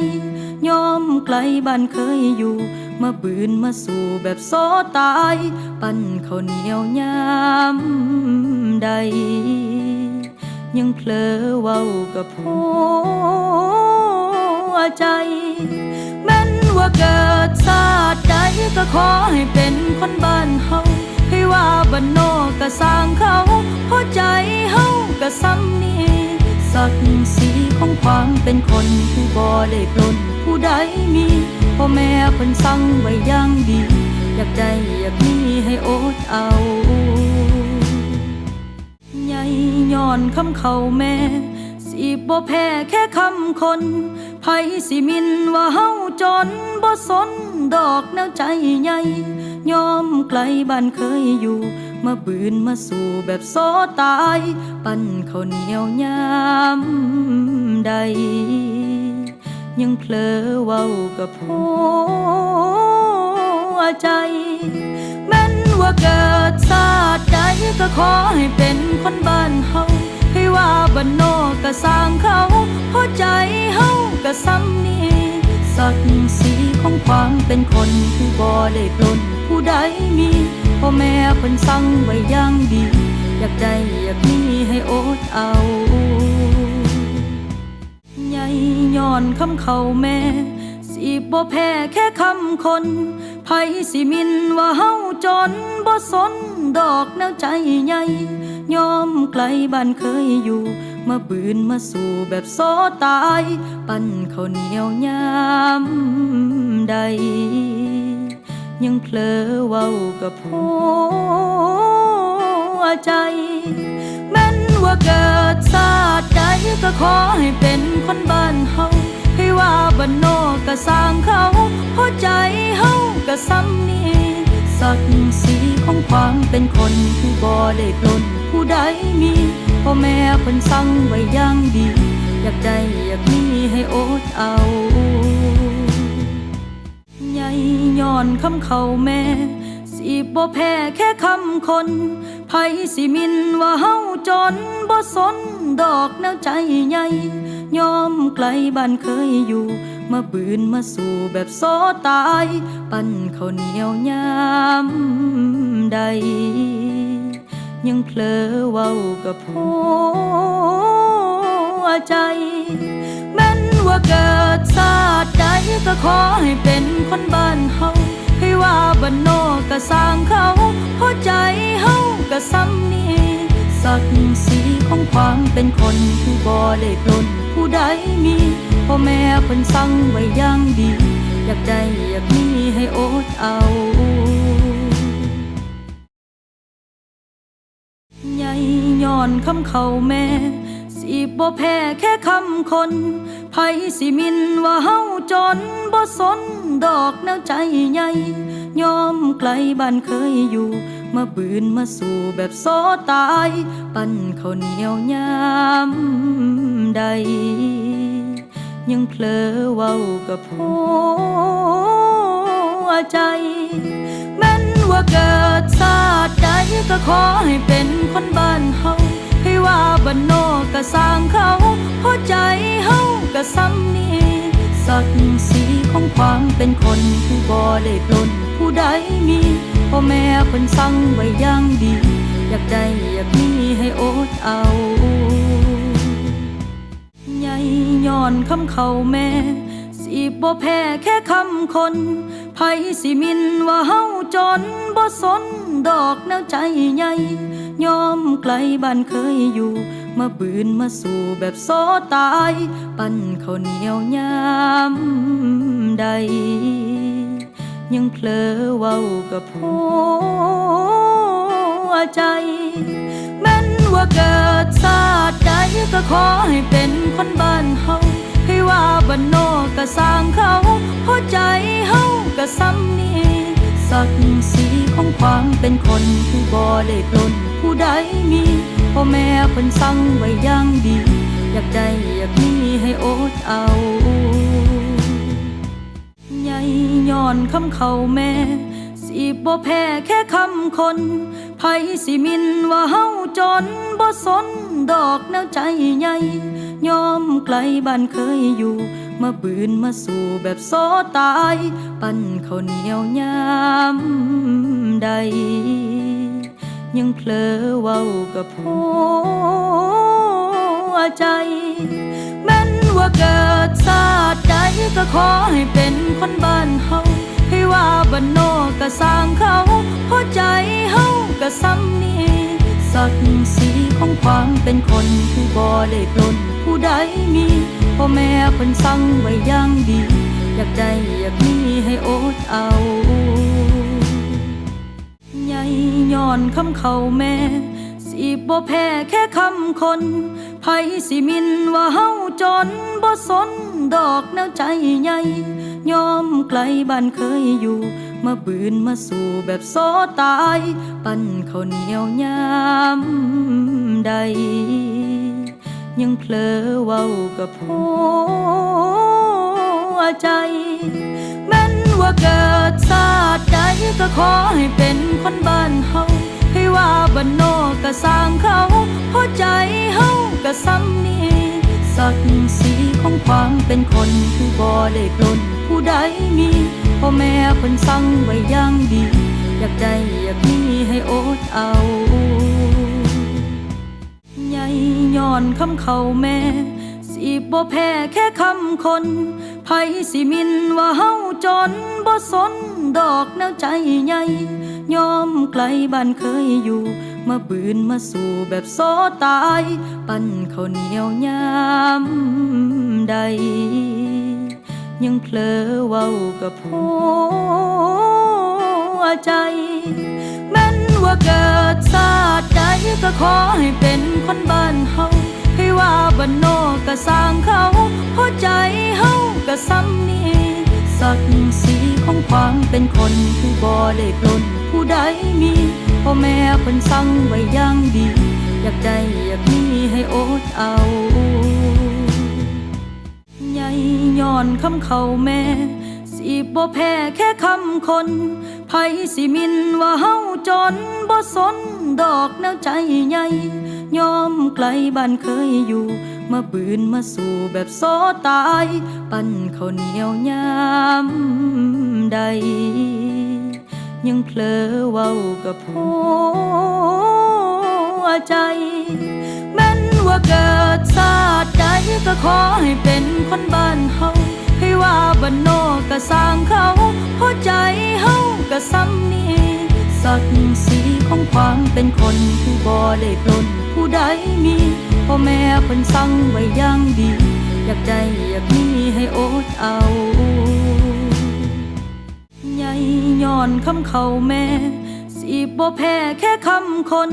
ยอมไกลบ้านเคยอยู่มาบืนมาสู่แบบโซตายปั้นข้าวเหนียวยามใดยังเพลอเว้ากับหัวใจแม้นว่าเกิดชาติใดก็ขอให้เป็นคนบ้านเฮาให้ว่าบ้านนอกก็สร้างเขาเพราะใจเฮาก็ซ้ำนี้ศักดิ์ศรีของความเป็นคนคือบ่ได้ปล้นผู้ใดมีพ่อแม่เพิ่นสั่งไว้อย่างดีอยากได้อยากมีให้อดเอาใหญ่ย้อนคำเขาแม่สิบ่แพ้แค่คำคนไผสิมินว่าเฮาจนบ่สนดอกแนวใจใหญ่ยอมไกลบ้านเคยอยู่มาบืนมาสู่แบบโซตายปั้นข้าวเหนียวยามใดยังเพลอเว้ากับหัวใจแม้นว่าเกิดชาติใดก็ขอให้เป็นคนบ้านเฮาให้ว่าบ้านนอกก็สร้างเขาเพราะใจเฮาก็ซ้ำนี้ศักดิ์ศรีของความเป็นคนคือบ่ได้ปล้นผู้ใดมีพ่อแม่เพิ่นสั่งไว้อย่างดีอยากได้อยากมีให้อดเอาใหญ่ย้อนคำเขาแม่สิบ่แพ้แค่คำคนไผสิมินว่าเฮาจนบ่สนดอกแนวใจใหญ่ยอมไกลบ้านเคยอยู่มาบืนมาสู่แบบโซตายปั้นข้าวเหนียวยามใดยังเพลอเว้ากับหัวใจแม้นว่าเกิดชาติใดก็ขอให้เป็นคนบ้านเฮาให้ ว่าบ้านนอกก็สร้างเขาเพราะใจเฮาก็ซ้ำนี้ศักดิ์ศรีของความเป็นคนที่บ่ได้ปล้นผู้ใดมีพ่อแม่เพิ่นสั่งไว้อย่างดีอยากได้อยากมีให้อดเอาใหญ่ย้อนคำเขาแม่สิบ่แพ้แค่คำคนไผสิมินว่าเฮาจนบ่สนดอกแนวใจใหญ่ยอมไกลบ้านเคยอยู่มาบืนมาสู่แบบโซตายปั้นข้าวเหนียวยามใดยังเพลอเว้ากับหัวใจแม้นว่าเกิดชาติใดก็ขอให้เป็นคนบ้านเฮาให้ว่าบ้านนอกก็สร้างเขาเพราะใจเฮาก็ซ้ำนี้ศักดิ์ศรีของความเป็นคนที่บ่ได้ปล้นผู้ใดมีพ่อแม่เพิ่นสั่งไว้อย่างดีอยากได้อยากมีให้อดเอาใหญ่ย้อนคำเขาแม่สิบ่แพ้แค่คำคนไผสิมินว่าเฮาจนบ่สนดอกแนวใจใหญ่ยอมไกลบ้านเคยอยู่มาบืนมาสู่แบบโซตายปั้นข้าวเหนียวยามใดยังเพลอเว้ากับหัวใจแม้นว่าเกิดชาติใดก็ขอให้เป็นคนบ้านเฮาให้ว่าบ้านนอกก็สร้างเขาเพราะใจเฮาก็ซ้ำนี้ศักดิ์ศรีของความเป็นคนที่บ่ได้ปล้นผู้ใดมีพ่อแม่เพิ่นสั่งไว้อย่างดีอยากได้อยากมีให้อดเอาใหญ่ย้อนคำเขาแม่สิบ่แพ้แค่คำคนไผสิมินว่าเฮาจนบ่สนดอกแนวใจใหญ่ยอมไกลบ้านเคยอยู่มาบืนมาสู่แบบโซตายปั้นข้าวเหนียวยามใดยังเพลอเว้ากับหัวใจแม้นว่าเกิดชาติใดก็ขอให้เป็นคนบ้านเฮาให้ว่าบ้านนอกก็สร้างเขาเพราะใจเฮาก็ซ้ำนี้ศักดิ์ศรีของความเป็นคนที่บ่ได้ปล้นผู้ใดมีพ่อแม่เพิ่นสั่งไว้อย่างดีอยากได้อยากมีให้อดเอาใหญ่ย้อนคำเขาแม่สิบ่แพ้แค่คำคนไผสิมินว่าเฮาจนบ่สนดอกแนวใจใหญ่ยอมไกลบ้านเคยอยู่มาบืนมาสู่แบบโซตายปั้นข้าวเหนียวยามใดยังเพลอเว้ากับหัวใจแม้นว่าเกิดชาติใดก็ขอให้เป็นคนบ้านเฮาให้ว่าบ้านนอกก็สร้างเขาเพราะใจเฮาก็ซ้ำนี้ศักดิ์ศรีของความเป็นคนที่บ่ได้ปล้นผู้ใดมีพ่อแม่เพิ่นสั่งไว้อย่างดีอยากได้อยากมีให้อดเอาใหญ่ย้อนคำเขาแม่สิบ่แพ้แค่คำคนไผสิมินว่าเฮาจนบ่สนดอกแนวใจใหญ่ยอมไกลบ้านเคยอยู่มาบืนมาสู่แบบโซตายปั้นข้าวเหนียวยามใดยังเพลอเว้ากับหัวใจแม้นว่าเกิดชาติใดก็ขอให้เป็นคนบ้านเฮาให้ว่าบ้านนอกก็สร้างเขาเพราะใจเฮาก็ซ้ำนี้ศักดิ์ศรีของความเป็นคนที่บ่ได้ปล้นผู้ใดมีพ่อแม่เพิ่นสั่งไว้อย่างดีอยากได้อยากมีให้อดเอาใหญ่ย้อนคำเขาแม่สิบ่แพ้แค่คำคนไผสิมินว่าเฮาจนบ่สนดอกแนวใจใหญ่ยอมไกลบ้านเคยอยู่มาบืนมาสู่แบบโซตายปั้นข้าวเหนียวยามใดยังเพลอเว้ากับหัวใจแม้นว่าเกิดชาติใดก็ขอให้เป็นคนบ้านเฮาให้ว่า ว่าบ้านนอกก็สร้างเขาเพราะใจเฮาก็ซ้ำนี้ศักดิ์ศรีของความเป็นคนคือบ่ได้ปล้นผู้ใดมีพ่อแม่เพิ่นสั่งไว้อย่างดีอยากได้อยากมีให้อดเอาใหญ่ย้อนคำเขาแม่สิบ่แพ้แค่คำคนไผสิมินว่าเฮาจนบ่สนดอกแนวใจใหญ่ยอมไกลบ้านเคยอยู่มาบืนมาสู่แบบโซตายปั้นข้าวเหนียวยามใดยังเพลอเว้ากับหัวใจแม้นว่าเกิดชาติใดก็ขอให้เป็นคนบ้านเฮาให้ว่าบ้านนอกก็สร้างเขาเพราะใจเฮาก็ซ้ำนี้ศักดิ์ศรีของความเป็นคนคือบ่ได้ปล้นผู้ใดมีพ่อแม่เพิ่นสั่งไว้อย่างดีอยากได้อยากมีให้อดเอาใหญ่ย้อนคำเขาแม่สิบ่แพ้แค่คำคน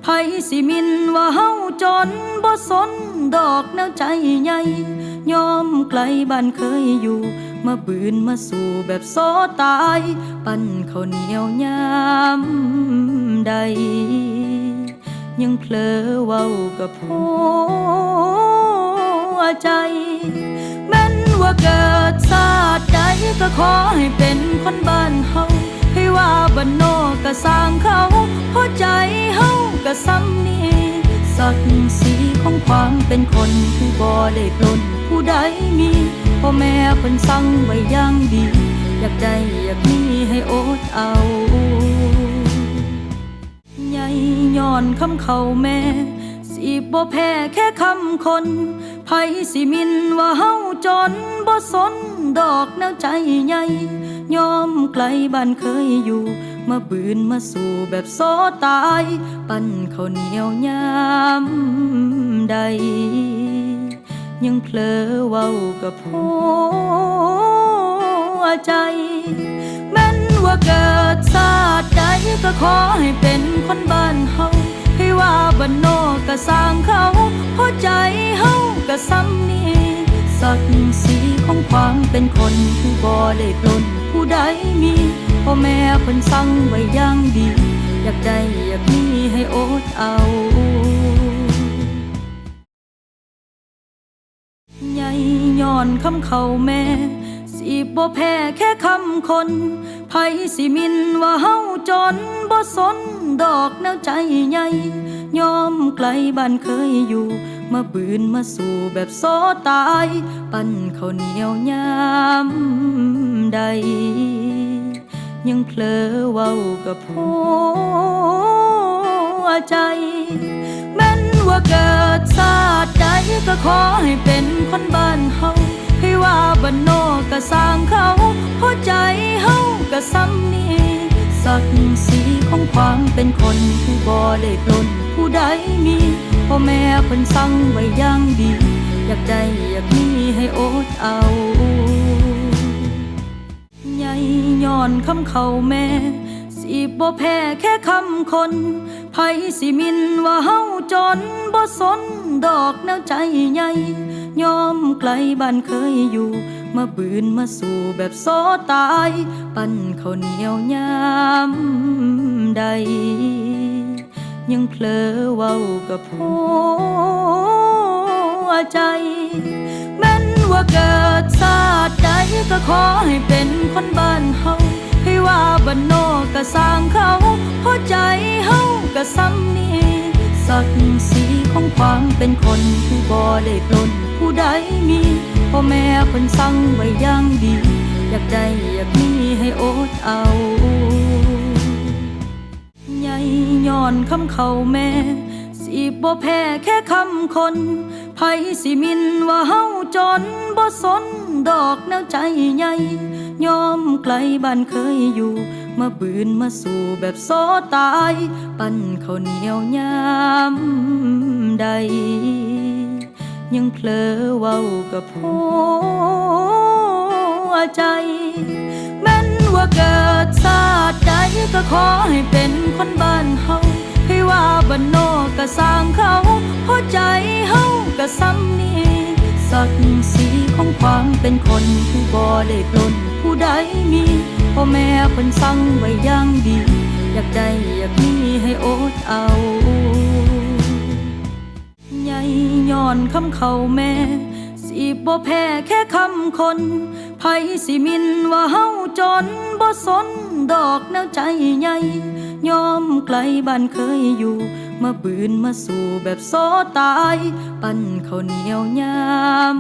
ไผสิมินว่าเฮาจนบ่สนดอกแนวใจใหญ่ยอมไกลบ้านเคยอยู่มาบืนมาสู่แบบโซตายปั้นข้าวเหนียวยามใดยังเพลอเว้ากับหัวใจแม้นว่าเกิดชาติใดก็ขอให้เป็นคนบ้านเฮาให้ว่าบ้านนอกก็สร้างเขาเพราะใจเฮาก็ซ้ำนี้ศักดิ์ศรีของความเป็นคนคือบ่ได้ปล้นผู้ใดมีพ่อแม่เพิ่นสั่งไว้อย่างดีอยากได้อยากมีให้อดเอาใหญ่ย้อนคำเขาแม่สิบ่แพ้แค่คำคนไผสิมินว่าเฮาจนบ่สนดอกแนวใจใหญ่ยอมไกลบ้านเคยอยู่มาบืนมาสู่แบบโซตายปั้นข้าวเหนียวยามใดยังเพลอเว้ากับหัวใจแม้นว่าเกิดชาติใดก็ขอให้เป็นคนบ้านเฮาให้ว่าบ้านนอกก็สร้างเขาเพราะใจเฮาก็ซ้ำนี้ศักดิ์ศรีของความเป็นคนคือบ่ได้ปล้นผู้ใดมีพ่อแม่เพิ่นสั่งไว้อย่างดีอยากได้อยากมีให้อดเอาใหญ่ย้อนคำเขาแม่สิบ่แพ้แค่คำคนไผสิมินว่าเฮาจนบ่สนดอกแนวใจใหญ่ยอมไกลบ้านเคยอยู่มาบืนมาสู่แบบโซตายปั้นข้าวเหนียวยามใดยังเพลอเว้ากับหัวใจแม้นว่าเกิดชาติใดก็ขอให้เป็นคนบ้านเฮาให้ว่าบ้านนอกก็สร้างเขาเพราะใจเฮาก็ซ้ำนี้ศักดิ์ศรีของความเป็นคนคือบ่ได้ปล้นผู้ใดมีพ่อแม่เพิ่นสั่งไว้อย่างดีอยากได้อยากมีให้อดเอาใหญ่ย้อนคำเขาแม่สิบ่แพ้แค่คำคนไผสิมินว่าเฮาจนบ่สนดอกแนวใจใหญ่ยอมไกลบ้านเคยอยู่มาบืนมาสู่แบบโซตายปั้นข้าวเหนียวยามใดยังเพลอเว้ากับหัวใจแม้นว่าเกิดชาติใดก็ขอให้เป็นคนบ้านเฮาให้ว่าบ้านนอกก็สร้างเขาเพราะใจเฮาก็ซ้ำนี้ศักดิ์ศรีของความเป็นคนคือบ่ได้ปล้นผู้ใดมีพ่อแม่เพิ่นสั่งไว้อย่างดีอยากได้อยากมีให้อดเอาใหญ่ย้อนคำเขาแม่สิบ่แพ้แค่คำคนไผสิมินว่าเฮาจนบ่สนดอกแนวใจใหญ่ยอมไกลบ้านเคยอยู่มาบืนมาสู่แบบโซตายปั้นข้าวเหนียวยามใดยังเพลอเว้ากับหัวใจแม้นว่าเกิดชาติใดก็ขอให้เป็นคนบ้านเฮาให้ว่าบ้านนอกก็สร้างเขาเพราะใจเฮาก็ ก็ซ้ำนี้ศักดิ์ศรีของความเป็นคนคือบ่ได้ปล้นผู้ใดมีพ่อแม่เพิ่นสั่งไว้อย่างดีอยากได้อยากมีให้อดเอาใหญ่ย้อนคำเขาแม่สิบ่แพ้แค่คำคนไผสิมินว่าเฮาจนบ่สนดอกแนวใจใหญ่ยอมไกลบ้านเคยอยู่มาบืนมาสู่แบบโซตายปั้นข้าวเหนียวยาม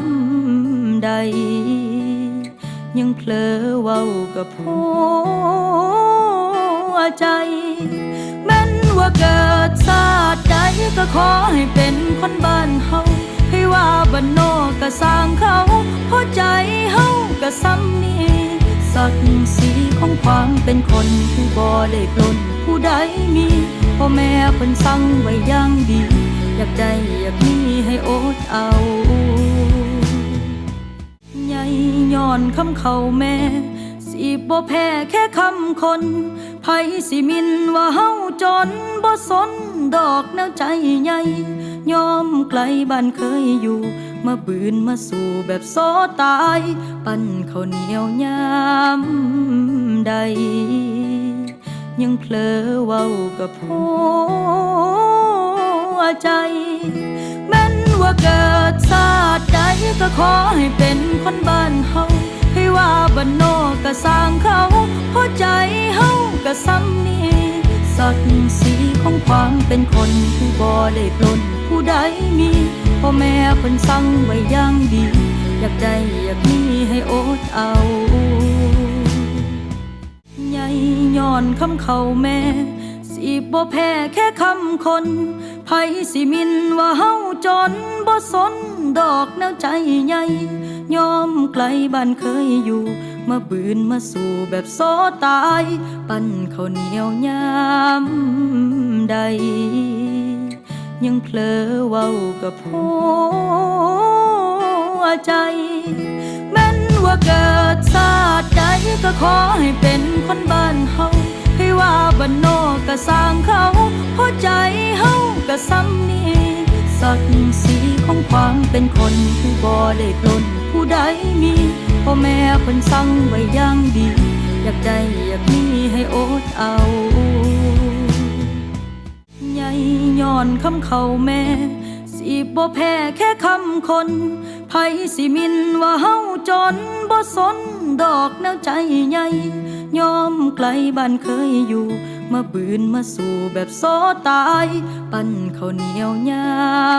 ใดยังเพลอเว้ากับหัวใจแม้นว่าเกิดชาติใดก็ขอให้เป็นคนบ้านเฮาให้ว่าบ้านนอกก็สร้างเขาเพราะใจเฮาก็ซ้ำนี้ศักดิ์ศรีของความเป็นคนคือบ่ได้ปล้นผู้ใดมีพ่อแม่เพิ่นสั่งไว้อย่างดีอยากได้อยากมีให้อดเอาใหญ่ย้อนคำเขาแม่สิบ่แพ้แค่คำคนไผสิมินว่าเฮาจนบ่สนดอกแนวใจใหญ่ยอมไกลบ้านเคยอยู่มาบืนมาสู่แบบโซตายปั้นข้าวเหนียวยามใดยังเพลอเว้ากับหัวใจแม้นว่าเกิดชาติใดก็ขอให้เป็นคนบ้านเฮาให้ว่าบ้านนอกก็สร้างเขาเพราะใจเฮาก็ซ้ำนี้ศักดิ์ศรีของความเป็นคนคือบ่ได้ปล้นผู้ใดมีพ่อแม่เพิ่นสั่งไว้อย่างดีอยากได้อยากมีให้อดเอาใหญ่ย้อนคำเขาแม่สิบ่แพ้แค่คำคนไผสิมินว่าเฮาจนบ่สนดอกแนวใจใหญ่ยอมไกลบ้านเคยอยู่มาบืนมาสู่แบบโซตายปั้นข้าวเหนียวยามใดยังเพลอเว้ากับหัวใจแม้นว่าเกิดชาติใดก็ขอให้เป็นคนบ้านเฮาให้ว่าบ้านนอกก็สร้างเขาเพราะใจเฮาก็ซ้ำนี้ศักดิ์ศรีของความเป็นคนคือบ่ได้ปล้นผู้ใดมีพ่อแม่เพิ่นสั่งไว้อย่างดีอยากได้อยากมีให้อดเอาใหญ่ย้อนคำเขาแม่สิบ่แพ้แค่คำคนไผสิมินว่าเฮาจนบ่สนดอกแนวใจใหญ่ยอมไกลบ้านเคยอยู่มาบืนมาสู่แบบโซตายปั้นข้าวเหนียวยา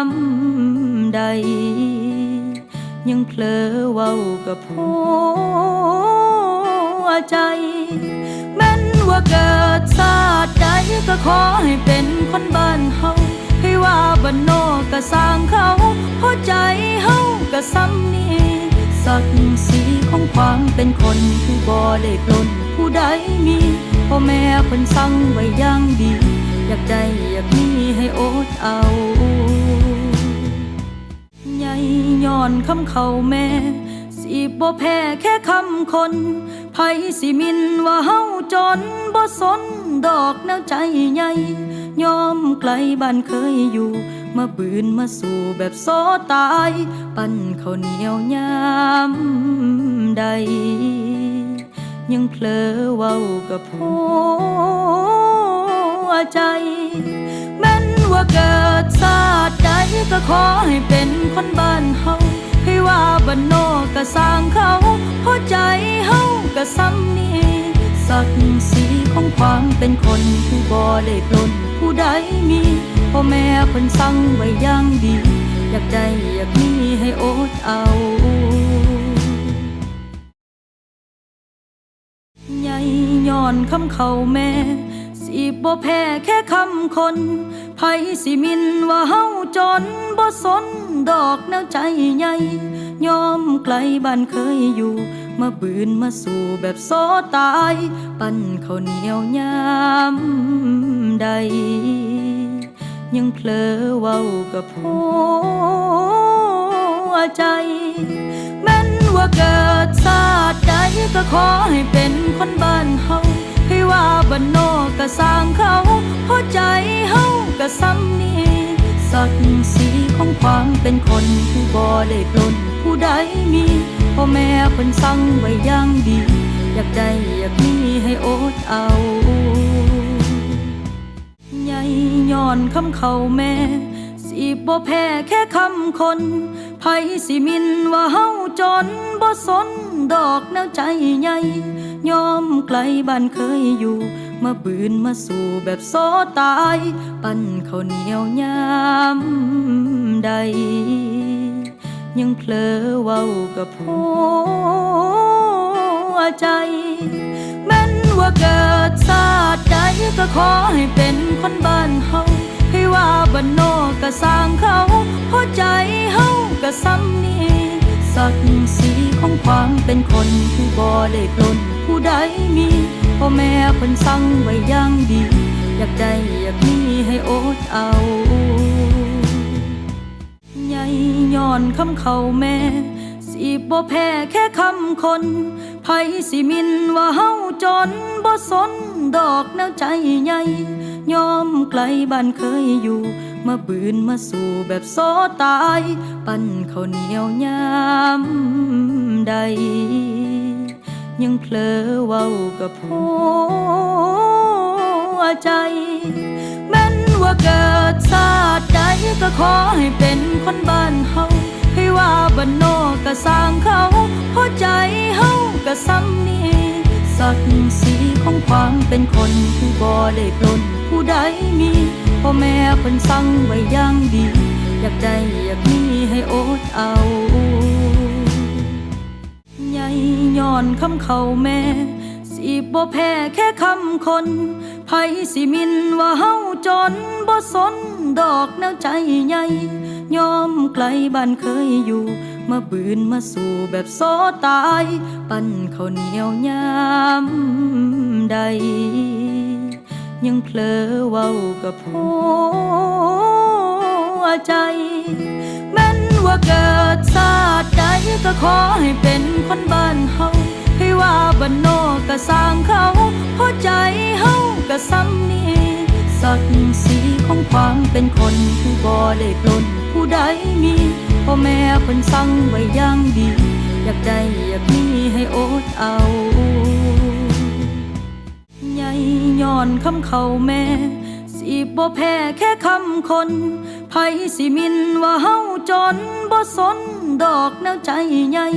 มใดยังเพลอเว้ากับหัวใจแม้นว่าเกิดชาติใดก็ขอให้เป็นคนบ้านเฮาให้ว่าบ้านนอกก็สร้างเขาเพราะใจเฮาก็ซ้ำนี้ศักดิ์ศรีของความเป็นคนคือบ่ได้ปล้นผู้ใดมีพ่อแม่เพิ่นสั่งไว้อย่างดีอยากได้อยากมีให้อดเอาใหญ่ย้อนคำเขาแม่สิบ่แพ้แค่คำคนไผสิมินว่าเฮาจนบ่สนดอกแนวใจใหญ่ยอมไกลบ้านเคยอยู่มาบืนมาสู่แบบโซตายปั้นข้าวเหนียวยามใดยังเพลอเว้ากับหัวใจแม้นว่าเกิดชาติใดก็ขอให้เป็นคนบ้านเฮาให้ว่าบ้านนอกก็สร้างเขาเพราะใจเฮาก็ซ้ำนี้ศักดิ์ศรีของความเป็นคนคือบ่ได้ปล้นผู้ใดมีพ่อแม่เพิ่นสั่งไว้อย่างดีอยากได้อยากมีให้อดเอาใหญ่ย้อนคำเขาแม่สิบ่แพ้แค่คำคนไผสิมินว่าเฮาจนบ่สนดอกแนวใจใหญ่ยอมไกลบ้านเคยอยู่มาบืนมาสู่แบบโซตายปั้นข้าวเหนียวยามใดยังเพลอเว้ากับหัวใจแม้นว่าเกิดชาติใดก็ขอให้เป็นคนบ้านเฮาให้ว่าบ้านนอกก็สร้างเขาเพราะใจเฮาก็ซ้ำนี้ศักดิ์ศรีของ ความเป็นคนคือบ่ได้ปล้นผู้ใดมีพ่อแม่เพิ่นสั่งไว้อย่างดีอยากได้อยากมีให้อดเอาใหญ่ย้อนคำเขาแม่สิบ่แพ้แค่คำคนไผสิมินว่าเฮาจนบ่สนดอกแนวใจใหญ่ยอมไกลบ้านเคยอยู่มาบืนมาสู่แบบโซตายปั้นข้าวเหนียวยามใดยังเผลอเว้ากับหัวใจแม้นว่าเกิดชาติใดก็ขอให้เป็นคนบ้านเฮาให้ว่าบ้านนอกก็สร้างเขาหัวใจเฮาก็ซ้ำนี้ศักดิ์ศรีของความเป็นคนคือบ่ได้ปล้นผู้ใดมีพ่อแม่เพิ่นสั่งไว้อย่างดีอยากได้อยากมีให้อดเอาใหญ่ย้อนคำเขาแม่สิบ่แพ้แค่คำคนไผสิมินว่าเฮาจนบ่สนดอกแนวใจใหญ่ยอมไกลบ้านเคยอยู่มาบืนมาสู่แบบโซตายปั้นข้าวเหนียวยามใดยังเผลอเว้ากับหัวใจแม้นว่าเกิดชาติใดก็ขอให้เป็นคนบ้านเฮาให้ว่าบ้านนอกก็สร้างเขาหัวใจเฮาก็ซ้ำนี้ศักดิ์ศรีของความเป็นคนคือบ่ได้ปล้นผู้ใดมีพ่อแม่เพิ่นสั่งไว้อย่างดีอยากได้อยากมีให้อดเอาใหญ่ย้อนคำเขาแม่สิบ่แพ้แค่คำคนไผสิมินว่าเฮาจนบ่สนดอกแนวใจใหญ่ยอมไกลบ้านเคยอยู่มาบืนมาสู่แบบโซตายปั้นข้าวเหนียวยามใดยังเผลอเว้ากับหัวใจแม้นว่าเกิดชาติใดก็ขอให้เป็นคนบ้านเฮาให้ว่าบ้านนอกก็สร้างเขาหัวใจเฮาก็ซ้ำนี้ศักดิ์ศรีของความเป็นคนคือบ่ได้ปล้นผู้ใดมีพ่อแม่เพิ่นสั่งไว้อย่างดีอยากได้อยากมีให้อดเอาใหญ่ย้อนคำเขาแม่สิบ่แพ้แค่คำคนไผสิมินว่าเฮาจนบ่สนดอกแนวใจใหญ่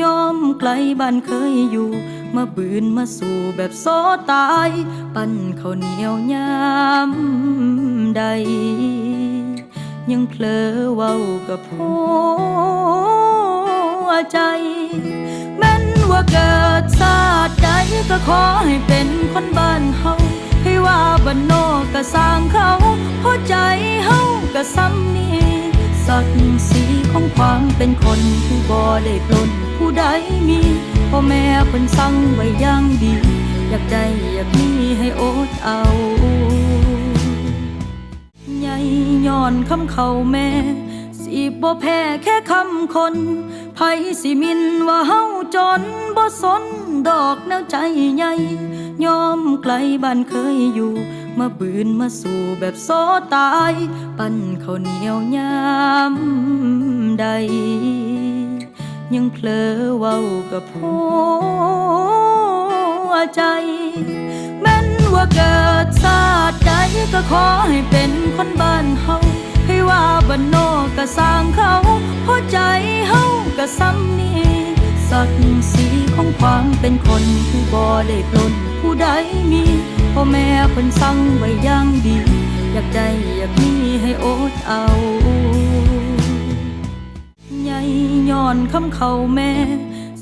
ยอมไกลบ้านเคยอยู่มาบืนมาสู่แบบโซตายปั้นข้าวเหนียวยามใดยังเผลอเว้ากับหัวใจแม้นว่าเกิดชาติใดก็ขอให้เป็นคนบ้านเฮาให้ว่าบ้านนอกก็สร้างเขาหัวใจเฮาก็ซ้ำนี้ศักดิ์ศรีของความเป็นคนคือบ่ได้ปล้นผู้ใดมีพ่อแม่เพิ่นสั่งไว้อย่างดีอยากได้อยากมีให้อดเอาใหญ่ย้อนคำเขาแม่สิบ่แพ้แค่คำคนไผสิมินว่าเฮาจนบ่สนดอกแนวใจใหญ่ยอมไกลบ้านเคยอยู่มาบืนมาสู่แบบโซตายปั้นข้าวเหนียวยามใดยังเผลอเว้ากับหัวใจแม้นว่าเกิดชาติใดก็ขอให้เป็นคนบ้านเฮาให้ว่าบ้านนอกก็สร้างเขาหัวใจเฮาก็ซ้ำนี้ศักดิ์ศรีของความเป็นคนคือบ่ได้ปล้นผู้ใดมีพ่อแม่เพิ่นสั่งไว้อย่างดีอยากได้อยากมีให้อดเอาใหญ่ย้อนคำเขาแม่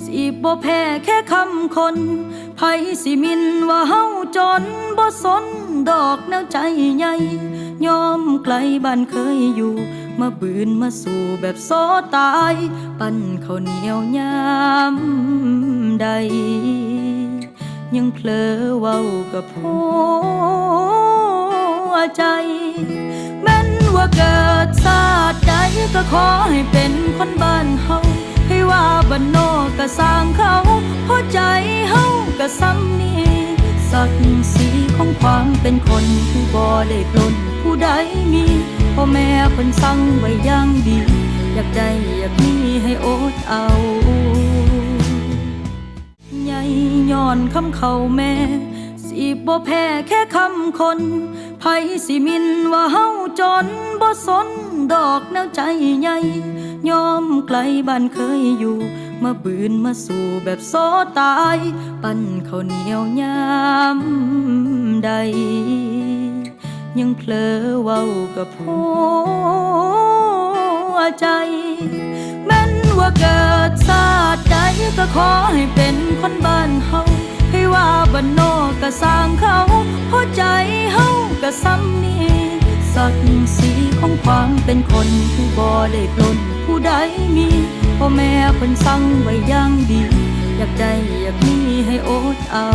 สิบ่แพ้แค่คำคนไผสิมินว่าเฮาจนบ่สนดอกแนวใจใหญ่ยอมไกลบ้านเคยอยู่มาบืนมาสู่แบบโซตายปั้นข้าวเหนียวยามใดยังเผลอเว้ากับหัวใจแม้นว่าเกิดชาติใดก็ขอให้เป็นคนบ้านเฮาให้ว่าบ้านนอกก็สร้างเขาหัวใจเฮาก็ซ้ำนี้ศักดิ์ศรีของความเป็นคนคือบ่ได้ปล้นผู้ใดมี พ่อแม่เพิ่นสั่งไว้อย่างดี อยากได้อยากมีให้อดเอาใหญ่ย้อนคำเขาแม่สิบ่แพ้แค่คำคนไผสิมินว่าเฮาจนบ่สนดอกแนวใจใหญ่ยอมไกลบ้านเคยอยู่มาบืนมาสู่แบบโซตายปั้นข้าวเหนียวยามใดยังเผลอเว้ากับหัวใจแม้นว่าเกิดชาติใดก็ขอให้เป็นคนบ้านเฮาให้ว่าบ้านนอกก็สร้างเขาเพราะใจเฮาก็ซ้ำนี้ศักดิ์ศรีของความเป็นคนผู้บ่ได้ปล้นผู้ใดมีพ่อแม่เพิ่นสั่งไว้อย่างดีอยากได้อยากมีให้อดเอา